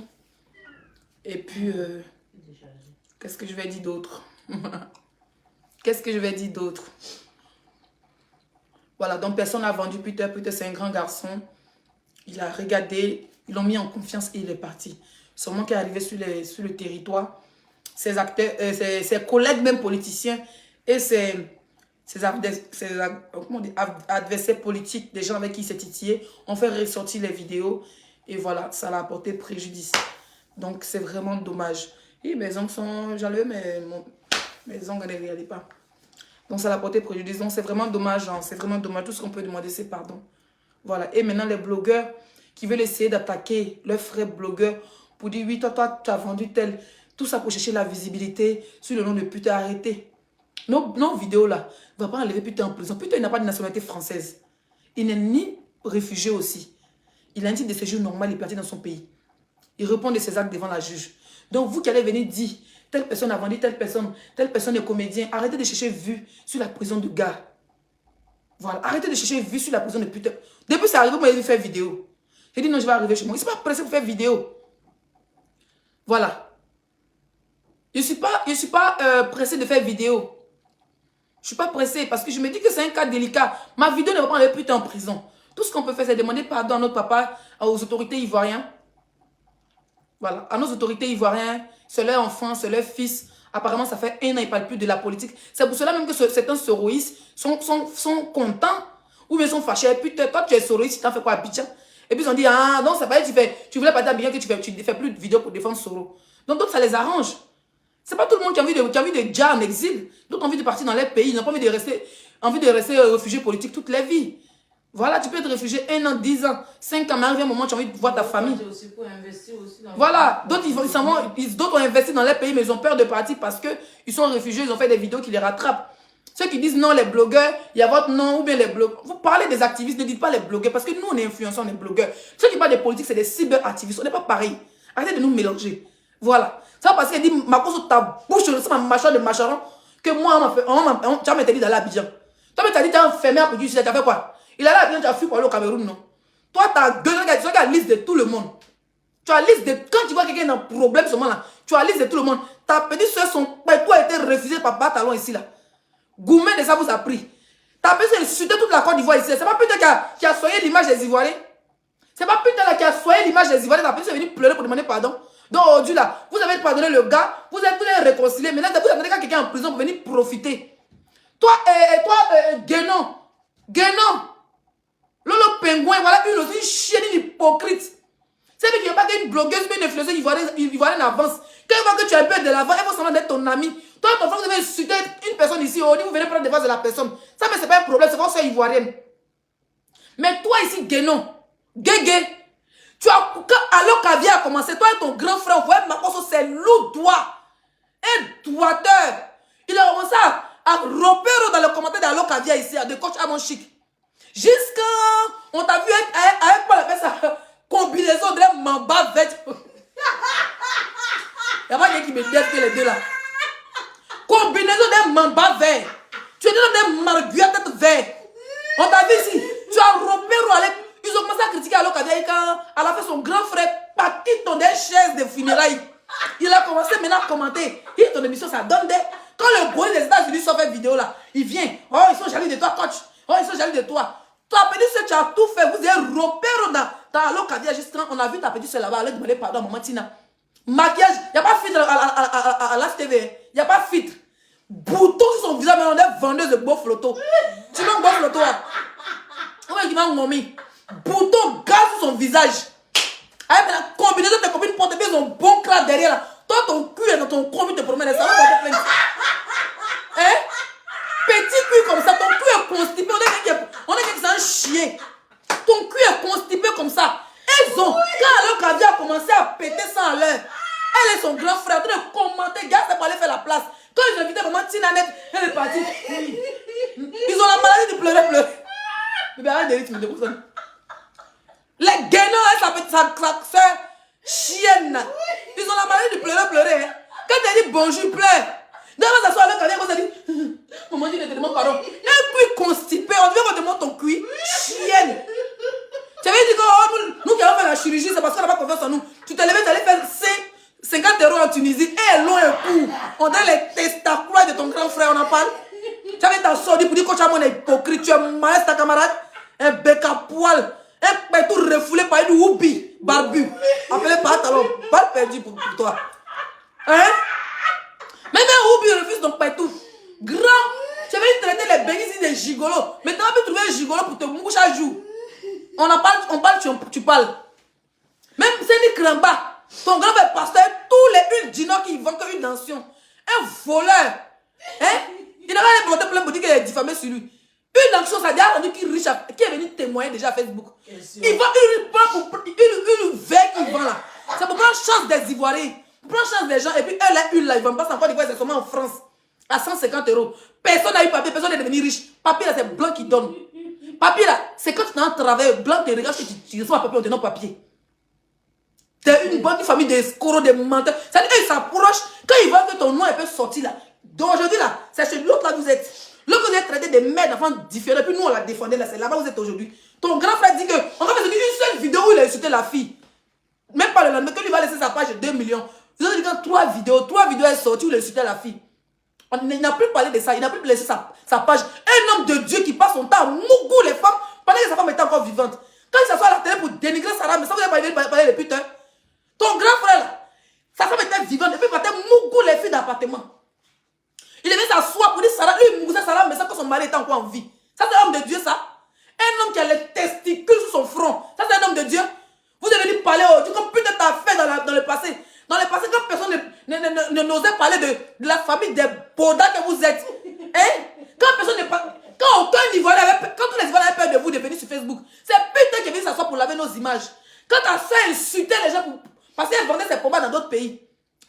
Et puis, qu'est-ce que je vais dire d'autre? Qu'est-ce que je vais dire d'autre? Voilà, donc personne n'a vendu Peter. Peter, c'est un grand garçon. Il a regardé, ils l'ont mis en confiance et il est parti. Seulement qu'il est arrivé sur le territoire, ses acteurs, ses collègues, même politiciens, et ses adversaires politiques, des gens avec qui il s'est titillé, ont fait ressortir les vidéos. Et voilà, ça l'a apporté préjudice. Donc, c'est vraiment dommage. Et mes ongles sont jaleux, mais mes ongles ne regardent pas. Donc, ça l'a apporté préjudice. Donc, c'est vraiment dommage. Hein. C'est vraiment dommage. Tout ce qu'on peut demander, c'est pardon. Voilà. Et maintenant, les blogueurs qui veulent essayer d'attaquer leurs frères blogueurs pour dire, oui, toi, tu as vendu tel. Tout ça pour chercher la visibilité sur le nom de Peter. Arrêtez. Nos vidéos là, ne va pas enlever Peter en prison. Peter, il n'a pas de nationalité française. Il n'est ni réfugié aussi. Il a un titre de séjour normal, il est parti dans son pays. Il répond de ses actes devant la juge. Donc, vous qui allez venir dire, telle personne a vendu telle personne est comédien, arrêtez de chercher vue sur la prison de gars. Voilà, arrêtez de chercher vue sur la prison de Peter. Depuis c'est arrivé, moi, il veut faire vidéo. J'ai dit non, je vais arriver chez moi. Il ne s'est pas pressé pour faire vidéo. Voilà. Je ne suis pas pressé de faire vidéo. Je ne suis pas pressé parce que je me dis que c'est un cas délicat. Ma vidéo ne va pas enlever Peter en prison. Tout ce qu'on peut faire, c'est demander pardon à notre papa, aux autorités ivoiriennes. Voilà, à nos autorités ivoiriennes, c'est leur enfant, c'est leur fils. Apparemment, ça fait 1 an, ils ne parlent plus de la politique. C'est pour cela même que certains soroïstes sont contents ou bien sont fâchés. Et puis, toi, tu es soroïste, tu t'en fais quoi à Abidjan? Et puis, ils ont dit, ah non, c'est pas tu voulais pas dire à Abidjan que tu ne fais plus de vidéos pour défendre Soro. Donc, ça les arrange. C'est pas tout le monde qui a envie de déjà en exil. D'autres ont envie de partir dans leur pays. Ils n'ont pas envie de rester réfugiés politiques toute leur vie. Voilà, tu peux être réfugié 1 an, 10 ans, 5 ans, mais arrive un moment, tu as envie de voir ta famille. Aussi pour investir aussi dans voilà, d'autres ont investi dans leur pays, mais ils ont peur de partir parce qu'ils sont réfugiés, ils ont fait des vidéos qui les rattrapent. Ceux qui disent non, les blogueurs, il y a votre nom, ou bien les blogueurs. Vous parlez des activistes, ne dites pas les blogueurs, parce que nous, on est influenceurs, on est blogueurs. Ceux qui parlent des politiques, c'est des cyberactivistes, on n'est pas pareil. Arrêtez de nous mélanger. Voilà. Ça parce qu'elle dit, ma cause sur ta bouche, c'est ma mâchoire de macharon, que moi, tu as m'interdit d'aller à Abidjan. Toi, tu as dit, tu as enfermé à Abidjan, tu as fait quoi? Il a là, bien, tu as fui pour aller au Cameroun, non? Toi, tu as la liste de tout le monde. Tu as la liste de... Quand tu vois quelqu'un dans un problème, ce moment-là, tu as la liste de tout le monde. Ta petite soeur, tout a été refusé par Batalon ici, là. Gourmet de ça vous a pris. Ta petite soeur insulté toute la Côte d'Ivoire ici. C'est pas Peter qui a soigné l'image des Ivoiriens. C'est pas Peter là qui a soigné l'image des Ivoiriens. Ta petite soeur est venue pleurer pour demander pardon. Donc, aujourd'hui, là, vous avez pardonné le gars, vous êtes tous les réconciliés. Maintenant, vous attendez quelqu'un en prison pour venir profiter. Toi, Guénon. Lolo Pingouin, voilà une chienne hypocrite. C'est lui qui n'est pas qu'une blogueuse, mais une influenceuse ivoirienne avance. Quand elle voit que tu es un peu de l'avant, elle va semblant d'être ton ami. Toi, ton frère, vous devez insulter une personne ici, vous venez prendre défense de la personne. Ça, mais c'est pas un problème, c'est votre soeur ivoirienne. Mais toi ici, Guénon, Guégué, alors qu'Avia a commencé, toi et ton grand frère, vous voyez, Makoso, c'est lourd doigt. Un doigteur. Il a commencé à repérer dans le commentaire d'Allo Kavia ici, de coach Amon Chic. Jusqu'à, on t'a vu avec quoi on appelle ça, combinaison de mamba vert. Il n'y a pas quelqu'un qui me dit que les deux là. Combinaison de mamba vert. Tu es dans des marguerite tête vert. On t'a vu ici. Tu as repéré, ils ont commencé à critiquer Allo Kavia quand elle a fait son grand frère parti dans des chaises de funérailles. Il a commencé maintenant à commenter. Et ton émission, ça donne des... Quand le bruit des États-Unis sort cette vidéo là, il vient. Oh, ils sont jaloux de toi, coach. Oh, ils sont jaloux de toi. Toi, petite soeur, tu as tout fait. Vous avez repéré dans Allo Kavia juste quand on a vu ta petite soeur là-bas. Elle a demandé pardon à maman Tina. Maquillage, il n'y a pas filtre à la TV. Il n'y a pas filtre. Bouton sur son visage, mais on est vendeuse de beaux photos. Tu veux un beau photo là? Ouais, il m'a ngomi. Bouton gaz sur son visage. Avec la combinaison de tes copines portent bien son bon crâne derrière là. Toi, ton cul est dans ton combi te promène. Ça va porter plainte. Hein? petit cul comme ça, ton cul est constipé, on est que c'est un chien. Ton cul est constipé comme ça. Elles ont, quand leur caviar a commencé à péter ça en l'air, elle et son grand frère en train de commenter, gars, c'est pour aller faire la place. Quand ils invitaient vraiment Tina Net, elle est partie. Ils ont la maladie de pleurer. Mais arrête de rythme de personne. Les gainants, elle s'appelle sa soeur chienne. Ils ont la maladie de pleurer. Hein. Quand elle dit bonjour, pleure. D'abord, ça soit avec elle, elle dit maman, dit ne te demande pardon. Un cuit constipé, on devait me demander ton cuit. Chienne. Tu avais dit que oh, nous qui avons fait la chirurgie, c'est parce qu'on n'a pas confiance en nous. Tu t'es levé, tu allais faire 50 € en Tunisie, et long et court. On donne les testacules de ton grand frère, on en parle. Tu avais ta soeur dit pour dire que tu as mon hypocrite, tu es malade, ta camarade. Un bec à poil, un bec tout refoulé par une houbi, barbu. Appelé par talon, balle perdue pour toi. Hein? Même un houbi refuse ton pétou. Grand, tu avais traité les beignes ici des gigolos. Maintenant, tu as pu trouver un gigolo pour te moucher à jour. On parle, tu parles. Même Séni Kramba, ton grand-père pasteur, tous les huiles d'Ino qui vendent comme une nation. Un voleur. Hein? Il n'a pas porté plein pour dire qu'il est diffamé sur lui. Une action, ça a déjà rendu qui est riche, qui est venu témoigner déjà à Facebook. Il vend une veille qu'il vend là. C'est pour prendre chance des Ivoiriens. Pour prendre chance des gens. Et puis, elle a une là, ils ne vendent pas ça encore d'Ivoire, c'est seulement en France. À 150 €. Personne n'a eu papier, personne n'est devenu riche. Papier là, c'est blanc qui donne. Papier là, c'est quand tu as un travail blanc, tu regardes que tu reçois un papier, on te donne papier. T'es une bonne famille d'escrocs, de menteurs. C'est-à-dire qu'ils s'approchent, quand ils voient que ton nom peut sortir là. Donc aujourd'hui là, c'est chez l'autre là vous êtes. L'autre vous êtes traité des mères d'enfants différents, puis nous on la défendait là, c'est là-bas vous êtes aujourd'hui. Ton grand frère dit que, on va faire une seule vidéo où il a insulté la fille. Même pas le lendemain, que lui va laisser sa page de 2 millions. Vous avez dit que 3 vidéos sont sorties où il a insulté la fille. Il n'a plus parlé de ça, il n'a plus laissé sa page. Un homme de Dieu qui passe son temps à mougou les femmes pendant que sa femme était encore vivante. Quand il s'assoit à la télé pour dénigrer Sarah, mais ça vous avez parlé de putain. Ton grand frère là, sa femme était vivante et puis il partait mougou les filles d'appartement. Il devait s'asseoir pour dire Sarah, lui il moussait Sarah, mais ça que son mari était encore en vie. Ça c'est un homme de Dieu ça. Un homme qui a les testicules sur son front. Ça c'est un homme de Dieu. Vous devez lui parler aujourd'hui comme putain t'as fait dans le passé. Dans le passé, quand personne n'osait parler de la famille des bodas que vous êtes. Hein? Quand personne ne parle. Quand aucun Ivoirien quand tous les Ivoiriens avaient peur de vous de venir sur Facebook, c'est putain qui est venu s'asseoir pour laver nos images. Quand ta soeur insultait les gens parce qu'elle vendait ses combats dans d'autres pays.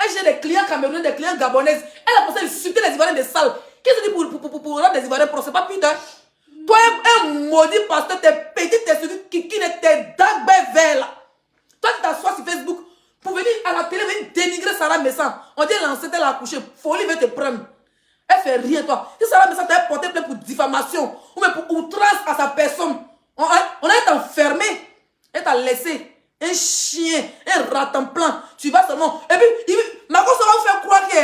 Elle j'ai des clients camerounais, des clients gabonaises. Elle a pensé insulter les Ivoiriens des salles. Qu'est-ce que tu dis pour rendre les Ivoiriens pro? C'est pas putain. Toi, un maudit pasteur, tes petites, qui n'est tes dagues verts là. Toi, tu t'assois sur Facebook. Pour venir à la télé, venir dénigrer Sarah Messam. On dit l'enceinte, elle a accouché. Folie veut te prendre. Elle fait rien, toi. Si Sarah Messam t'a porté plainte pour diffamation, ou même pour outrance à sa personne, on a enfermé. Elle t'a laissé un chien, un ratemplan. Tu vas seulement. Et puis, Macron, ça va vous faire croire que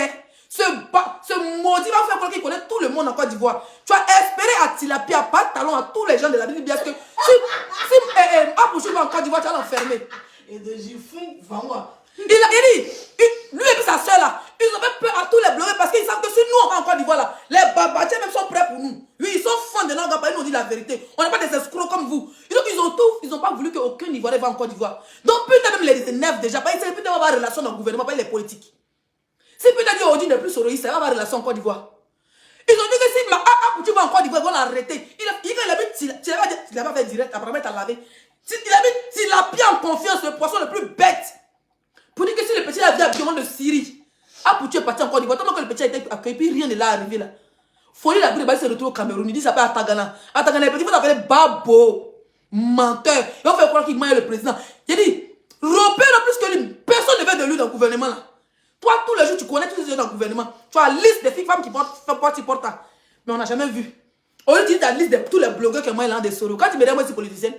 ce maudit va vous faire croire qu'il connaît tout le monde en Côte d'Ivoire. Tu as espéré à Tilapia, pas de talon à tous les gens de la ville, parce que si Apouchou va en Côte d'Ivoire, tu vas l'enfermer. Et de Gifou, va-moi. Il dit, lui et sa soeur là, ils ont fait peur à tous les blogueurs parce qu'ils savent que si nous on va en Côte d'Ivoire là, les babatiers même sont prêts pour nous. Oui, ils sont fans de Nanga, ils nous disent la vérité. On n'est pas des escrocs comme vous. Ils n'ont pas voulu qu'aucun Ivoirien va en Côte d'Ivoire. Donc putain même les neufs déjà, parce que putain va avoir relation dans le gouvernement, pas les politiques. Si putain dit aujourd'hui n'est plus soroïste, ça va avoir relation en Côte d'Ivoire. Ils ont dit que si tu vas en Côte d'Ivoire, ils vont l'arrêter. Il a vu, tu l'as pas fait direct, apparemment tu as lavé. Il a mis Tilapia en confiance, le poisson le plus bête. Pour dire que si le petit a vu habituellement de Syrie, Apouchou est parti en Côte d'Ivoire, tant que le petit a été accueilli, puis rien n'est là arrivé là. Folie la boule de se retrouve au Cameroun, il dit ça s'appelle Atagana. Atagana, le petit, il faut t'appeler Babo, menteur. Il va faire croire qu'il maille le président. Il dit, Robert en plus que lui, personne ne veut de lui dans le gouvernement là. Toi, tous les jours, tu connais tous les gens dans le gouvernement. Tu as la liste des filles, femmes qui portent. Mais on n'a jamais vu. On dit la liste de tous les blogueurs que moi, il a des soros. Quand tu me dis, moi, c'est politicienne.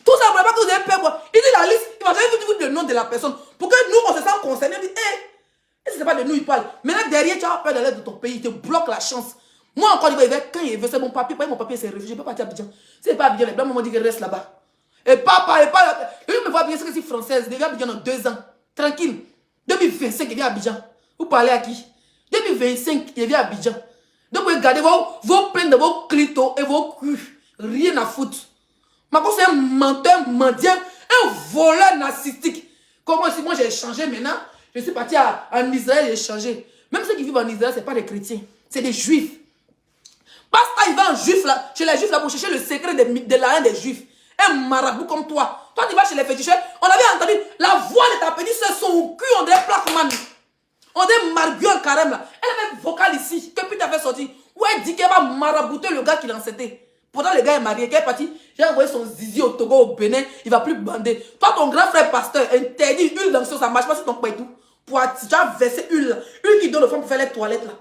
Tout ça, pour pas que vous avez peur. Il dit la liste, il va jamais vous dire le nom de la personne. Pour que nous, on se sente concernés. Il dit, hé, ce n'est pas de nous, il parle. Maintenant, derrière, tu as peur de l'aide de ton pays. Il te bloque la chance. Moi, encore, quand il veut, c'est mon papier. Mon papier, c'est réfugié. Je ne peux pas partir à Abidjan. Si c'est pas Abidjan, les blancs m'ont dit qu'il reste là-bas. Et papa, lui me voit bien, c'est que c'est française. Il vient à Abidjan dans 2 ans. Tranquille. 2025, il vient à Abidjan. Vous parlez à qui? 2025, il vient à Abidjan. Donc, vous regardez vos plaintes de vos clitos et vos culs. Rien à foutre. Macron, c'est un menteur, mendiant, un voleur narcissique. Comment si moi j'ai changé maintenant, je suis parti en Israël, j'ai changé. Même ceux qui vivent en Israël, ce n'est pas des chrétiens, c'est des juifs. Basta, il va en juif là, chez les juifs là pour chercher le secret de la haine des juifs. Un marabout comme toi. Toi, tu vas chez les féticheurs. On avait entendu la voix de ta petite soeur, son cul, on dirait Placman. On dirait Marguerite carême là. Elle avait un vocal ici, que putain fait sortir. Où elle dit qu'elle va marabouter le gars qui l'encétait. Pourtant, le gars est marié, qu'elle est parti. J'ai envoyé son zizi au Togo, au Bénin. Il va plus bander. Toi, ton grand frère pasteur, interdit huile d'onction, ça marche pas sur ton paitou. Tu as versé huile. Huile qui donne aux femmes pour faire les toilettes là.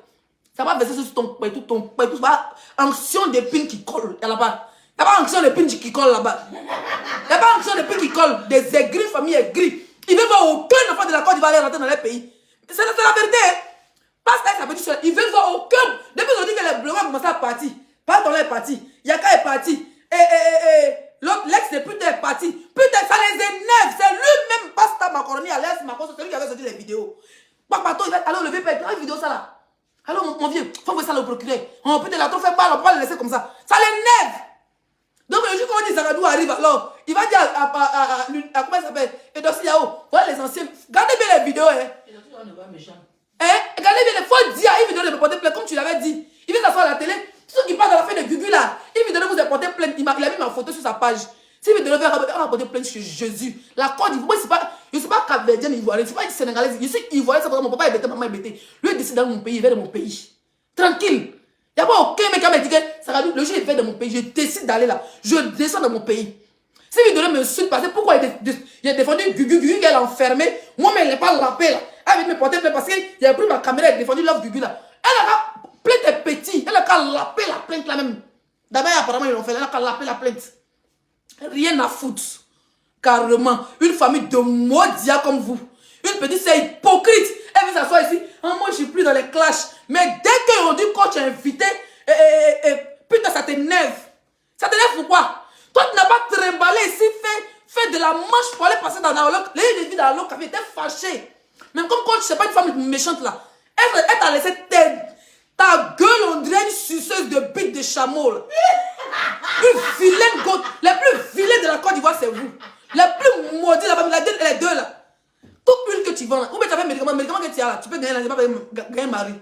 Ça va verser sur ton paitou. Ton paitou, c'est pas onction d'épines qui colle. Il n'y a pas onction d'épines qui colle là-bas. Il n'y a pas onction d'épines qui colle. Des aigris, famille aigris. Il veut voir aucun enfant de la Côte d'Ivoire aller rentrer dans les pays. C'est la vérité. Pasteur, ça veut dire il veut voir aucun. Depuis qu'on dit que les blogueurs ont commencé à partir. Pardon, est parti. Yaka est parti. L'autre, l'ex de putain est parti. Putain, ça les énerve. C'est lui-même, Pasta Macaroni, à l'aise, Macron, c'est lui qui avait sorti les vidéos. Papa, il va aller lever, faire une vidéo, ça là. Alors, mon vieux, faut voir ça le procureur. Oh putain, il a trop fait mal, on peut pas le laisser comme ça. Ça l'énerve. Donc, le jour qu'on dit Zagadou arrive, alors, il va dire à comment il s'appelle, Edossi Yao, voilà les anciens. Regardez bien les vidéos, hein. Regardez bien, il faut dire à une vidéo de porter plainte, comme tu l'avais dit. Il vient s'asseoir à la télé. Ceux qui parlent de la fin de Gugu là, il veut vous porter plainte. Il a mis ma photo sur sa page. Si il veut donner, on a porté plainte sur Jésus. La Côte d'Ivoire, je ne suis pas capverdienne ivoirienne, je ne suis pas une sénégalaise. Je suis ivoirienne, c'est pour ça que mon papa est bêté, maman est bêté. Lui, il décide dans mon pays, il vient de mon pays. Tranquille. Il n'y a pas aucun mec qui m'a dit que le jour il vient de mon pays, je décide d'aller là. Je descends de mon pays. Si il donne me suite parce que pourquoi il a défendu Gugu qu'elle a enfermé. Moi-même, elle n'est pas lapée là. Elle veut me porter plainte parce qu'il a pris ma caméra, il a défendu Love Gugu là. Elle a plainte est petit. Elle a qu'à laper la plainte là même. D'abord, apparemment, ils l'ont fait. Elle a qu'à laper la plainte. Rien à foutre. Carrément. Une famille de maudias comme vous. Une petite, c'est hypocrite. Elle veut s'asseoir ici. Ah, moi, je suis plus dans les clashs. Mais dès qu'ils ont dit coach invité, putain, ça t'énerve. Ça t'énerve pourquoi? Toi, tu n'as pas trimballé ici, fait de la manche pour aller passer dans la loc. Les gens dans la loc, t'es fâché. Même comme coach, c'est pas une femme méchante là. Elle t'a laissé ta gueule, on dirait une suceuse de bite de chameau. Une vilaine gote. Les plus vilains de la Côte d'Ivoire, c'est vous. Les plus maudits là-bas, les deux là. Toute huile que tu vends là, ou bien tu as fait médicament que tu as là, tu peux gagner là, tu peux pas gagner un mari.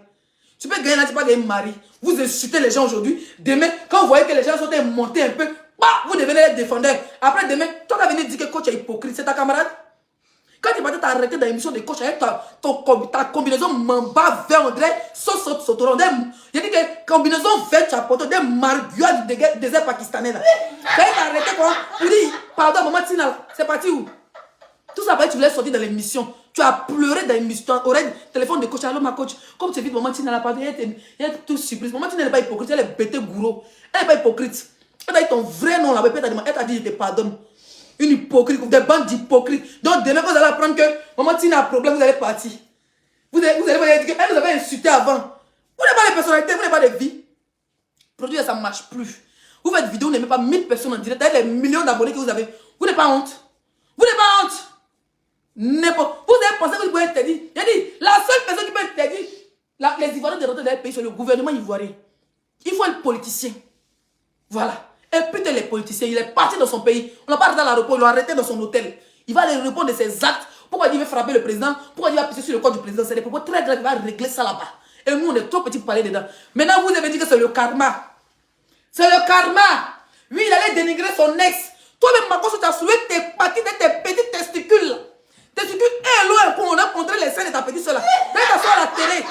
Tu peux gagner là, tu peux pas gagner un mari. Vous insultez les gens aujourd'hui. Demain, quand vous voyez que les gens sont montés un peu, bah, vous devenez les défendeurs. Après demain, toi tu as venu dire que coach est hypocrite, c'est ta camarade. Quand tu vas t'arrêter dans l'émission de coach avec ta combinaison mamba vert, on dirait sauce sautoron. Il dit que combinaison vert, tu as porté des marguiades du désert pakistanais là. Tu vas t'arrêter quoi? Tu dis, pardon, maman Tina, c'est parti où? Tout ça, tu voulais sortir dans l'émission. Tu as pleuré dans l'émission. Oreille, téléphone de coach. Allô, ma coach. Comme tu es vite, maman Tina, la pardon. Il y a tout surprise. Maman Tina n'est pas hypocrite. Elle est bêtée gourou. Elle n'est pas hypocrite. Elle a dit ton vrai nom là. Elle t'a dit, je te pardonne. Une hypocrite, des bandes d'hypocrites. Donc demain, vous allez apprendre que maman Tina a un problème, vous allez partir. Vous allez dire qu'elle vous avait insulté avant. Vous n'avez pas de personnalité, vous n'avez pas de vie. Produit, ça ne marche plus. Vous faites vidéo, vous n'aimez pas 1000 personnes en direct, avec les millions d'abonnés que vous avez. Vous n'avez pas honte. Vous n'avez pas honte. Vous avez pensé que vous pouvez interdire. J'ai dit, la seule personne qui peut interdire les Ivoiriens de rentrer dans les pays, c'est le gouvernement ivoirien. Il faut un politicien. Voilà. Et putain, les politiciens, il est parti dans son pays. On l'a pas arrêté dans l'aéroport, il l'a arrêté dans son hôtel. Il va aller répondre de ses actes. Pourquoi il veut frapper le président? Pourquoi il va pisser sur le corps du président? C'est des propos très graves. Il va régler ça là-bas. Et nous, on est trop petits pour parler dedans. Maintenant, vous avez dit que c'est le karma. C'est le karma. Lui, il allait dénigrer son ex. Toi-même, Marcos, tu as soulevé tes paquettes et tes petits testicules. Testicules, loin, pour on a montré les seins de ta petite soeur là. Là, tu as sur la télé.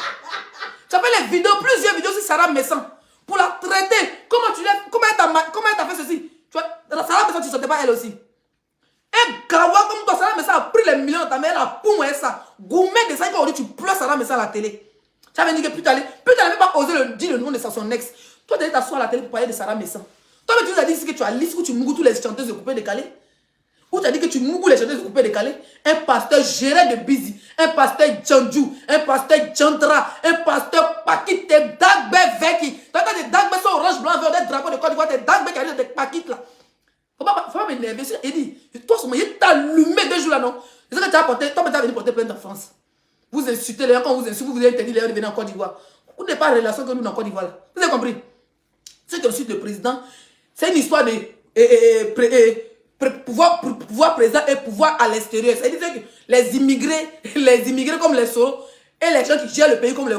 Tu as fait les vidéos, plusieurs vidéos sur Sarah Messan. Pour la traiter. Comment elle t'a fait ceci? Tu vois, Sarah Messan, tu ne sortais pas elle aussi. Et Gawa comme toi, Sarah Messan a pris les millions de ta mère, elle a poumé ça. Gourmet de ça, quand tu pleures Sarah Messan à la télé. Tu avais dit que putain, elle n'avait pas osé dire le nom de son ex. Toi, tu allais t'asseoir à la télé pour parler de Sarah Messan. Toi, tu nous as dit que tu as lisse ou tu mougou tous les chanteuses de coupé décalé. Ou tu as dit que tu mougou les chanteuses de coupé décalé. Un pasteur géré de Bizi, un pasteur Djandjou, un pasteur Djandra, un pasteur Pakit, tes Dagbe Veki. Tu as des Dagbe sont orange, blanc, vert, des drapeaux de Côte d'Ivoire, tes Dagbe qui arrivent des Pakit là. Faut pas m'énerver. Il dit, toi, il t'a allumé 2 jours là, non? C'est ça que tu as porté, toi, tu as venu porter plainte en France. Vous insultez les gens, quand vous insultez, vous avez interdit les gens de venir en Côte d'Ivoire. Vous n'avez pas de relation que nous en Côte d'Ivoire. Vous avez compris? Ceux qui insultent le président, c'est une histoire de pouvoir présent et pouvoir à l'extérieur. C'est-à-dire que les immigrés comme les Soros et les gens qui gèrent le pays comme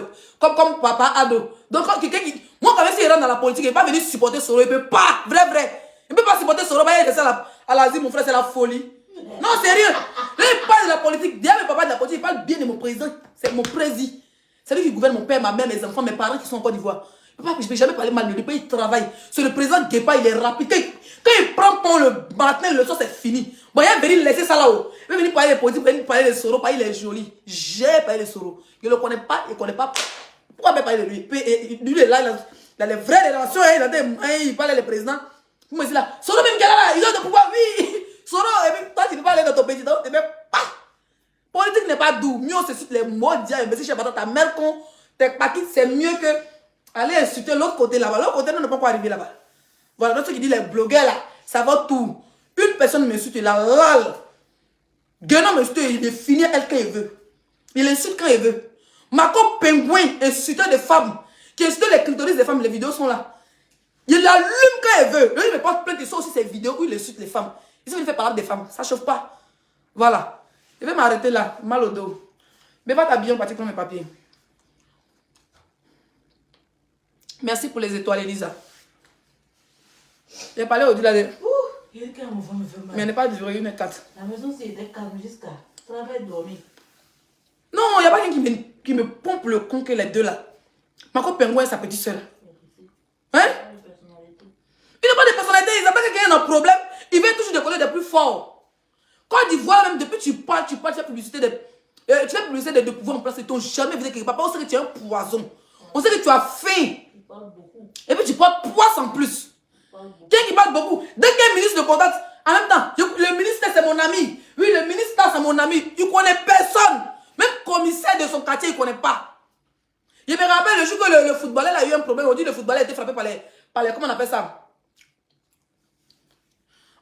Papa Ado. Donc, Moi, quand même, s'il rentre dans la politique, il ne peut pas venir supporter Soro. Il ne peut pas. Vrai. Il ne peut pas supporter Soro. Il est à l'Asie, mon frère, c'est la folie. Non, sérieux. Là, il parle de la politique. Déjà, mes papas de la politique, il parle bien de mon président. C'est mon président. C'est lui qui gouverne mon père, ma mère, mes enfants, mes parents qui sont en Côte d'Ivoire. Je ne vais jamais parler mal de lui. Il travaille. C'est le président Guépa, il est rapide. Quand il prend ton le matin, le soir, c'est fini. Bon, il va venir laisser ça là-haut. Il va venir parler de politique, il va venir parler de Soro, il est joli. J'ai parlé de Soro. Il ne le connaît pas, il ne connaît pas. Pourquoi pas parler de lui? Lui, il est là, il a les vraies relations, il parle des présidents. Vous me dites là, Soro même qui est là, il a de pouvoir, oui. Soro, et puis toi, tu ne peux pas aller dans ton pays, tu ne peux pas. Politique n'est pas doux. Mieux, c'est sur les mots d'hier, mais si je sais pas, ta mère con, tes paquets, c'est mieux que aller insulter l'autre côté là-bas. L'autre côté, on ne peut pas arriver là-bas. Voilà, donc ceux qui disent les blogueurs là, ça va tout. Une personne m'insulte, il a lal. Guénon m'insulte, il est fini elle quand il veut. Il insulte quand il veut. Marco Pingouin, insulteur des femmes, qui insulte les clitoris des femmes, les vidéos sont là. Il allume quand il veut. Lui, il me porte plainte, il sort aussi ses vidéos où il insulte les femmes. Ici, il fait parler des femmes, ça ne chauffe pas. Voilà. Je vais m'arrêter là, mal au dos. Mais va t'habiller, on partit prendre mes papiers. Merci pour les étoiles, Elisa. J'ai parlé au-delà de... Mais elle n'est pas durée 1h04. La maison, c'était calme jusqu'à travailler dormir. Non, il n'y a pas quelqu'un qui me pompe le con que les deux là. Marco Pingouin et sa petite soeur. Hein? Il n'a pas de personnalité. Ils appellent quelqu'un qui a un problème. Il veut toujours décoller des plus forts. Côte d'Ivoire, même depuis tu parles, tu fais publicité de... tu fais publicité de pouvoir en place. Ils t'ont jamais vu quelque part. On sait que tu es un poison. On sait que tu as faim. Et puis tu portes poisse en plus. Quelqu'un qui parle beaucoup. Dès qu'un ministre de contact, en même temps, le ministre c'est mon ami. Oui, le ministre c'est mon ami. Il ne connaît personne. Même commissaire de son quartier, il ne connaît pas. Je me rappelle le jour que le footballeur a eu un problème. On dit que le footballeur a été frappé par les comment on appelle ça?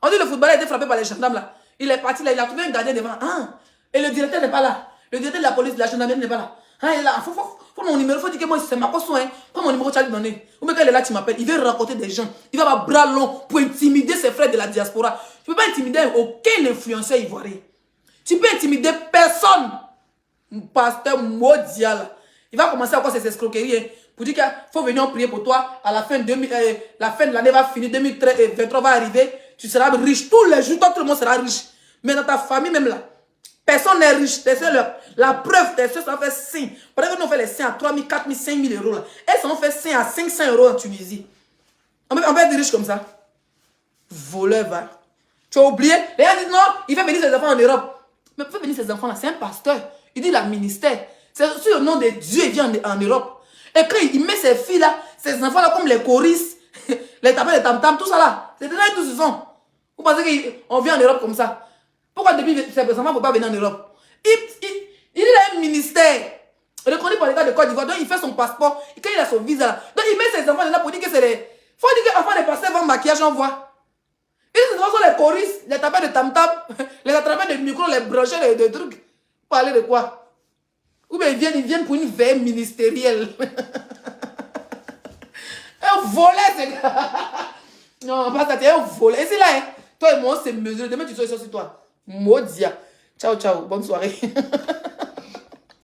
On dit que le footballeur a été frappé par les gendarmes là. Il est parti là, il a trouvé un gardien devant. Ah, et le directeur n'est pas là. Le directeur de la police, de la gendarmerie n'est pas là. Ah, il est là. Faut mon numéro, il faut dire que moi c'est ma poisson. Hein. Quand mon numéro tu as donné. Ou bien quand il est là, tu m'appelles. Il veut rencontrer des gens. Il va avoir bras long pour intimider ses frères de la diaspora. Tu ne peux pas intimider aucun influenceur ivoirien. Tu peux intimider personne. Pasteur mondial. Il va commencer à avoir ses escroqueries. Hein, pour dire qu'il faut venir prier pour toi. À la fin de l'année va finir. 2023 va arriver. Tu seras riche. Tous les jours, tout le monde sera riche. Mais dans ta famille même là. Personne n'est riche. La preuve, tes soeurs, ça fait 5. Par exemple, on fait les 5 à 3 000, 4 000, 5 000 euros. Là. Elles sont fait 5 à 500 euros en Tunisie. On peut être riche comme ça. Voleur, va. Tu as oublié? Les gens disent non, il fait venir ses enfants en Europe. Mais il fait venir ses enfants là, c'est un pasteur. Il dit la ministère. C'est sur le nom de Dieu, il vient en Europe. Et quand il met ses filles là, ses enfants là, comme les choristes, les tapins, les tam-tams, tout ça là. C'est dedans tout ce sont. Vous pensez qu'on vient en Europe comme ça? Pourquoi depuis ces enfants ne peuvent pas venir en Europe? Il a un ministère reconnu par l'État de Côte d'Ivoire. Donc il fait son passeport. Et quand il a son visa là, donc il met ses enfants là pour dire que c'est les... Faut dire que enfants des pasteurs vont maquillage, on voit. Et ces enfants sont les choristes, les tapins de tam-tam, les attrapants de micro, les branchés de trucs. Parler de quoi? Ou bien ils viennent pour une veille ministérielle. Un volet, c'est... Non, pas ça, tu es un volet. Et c'est là, hein. Toi et moi, c'est mesuré. Demain, tu seras sur toi. Modia. Ciao, ciao. Bonne soirée.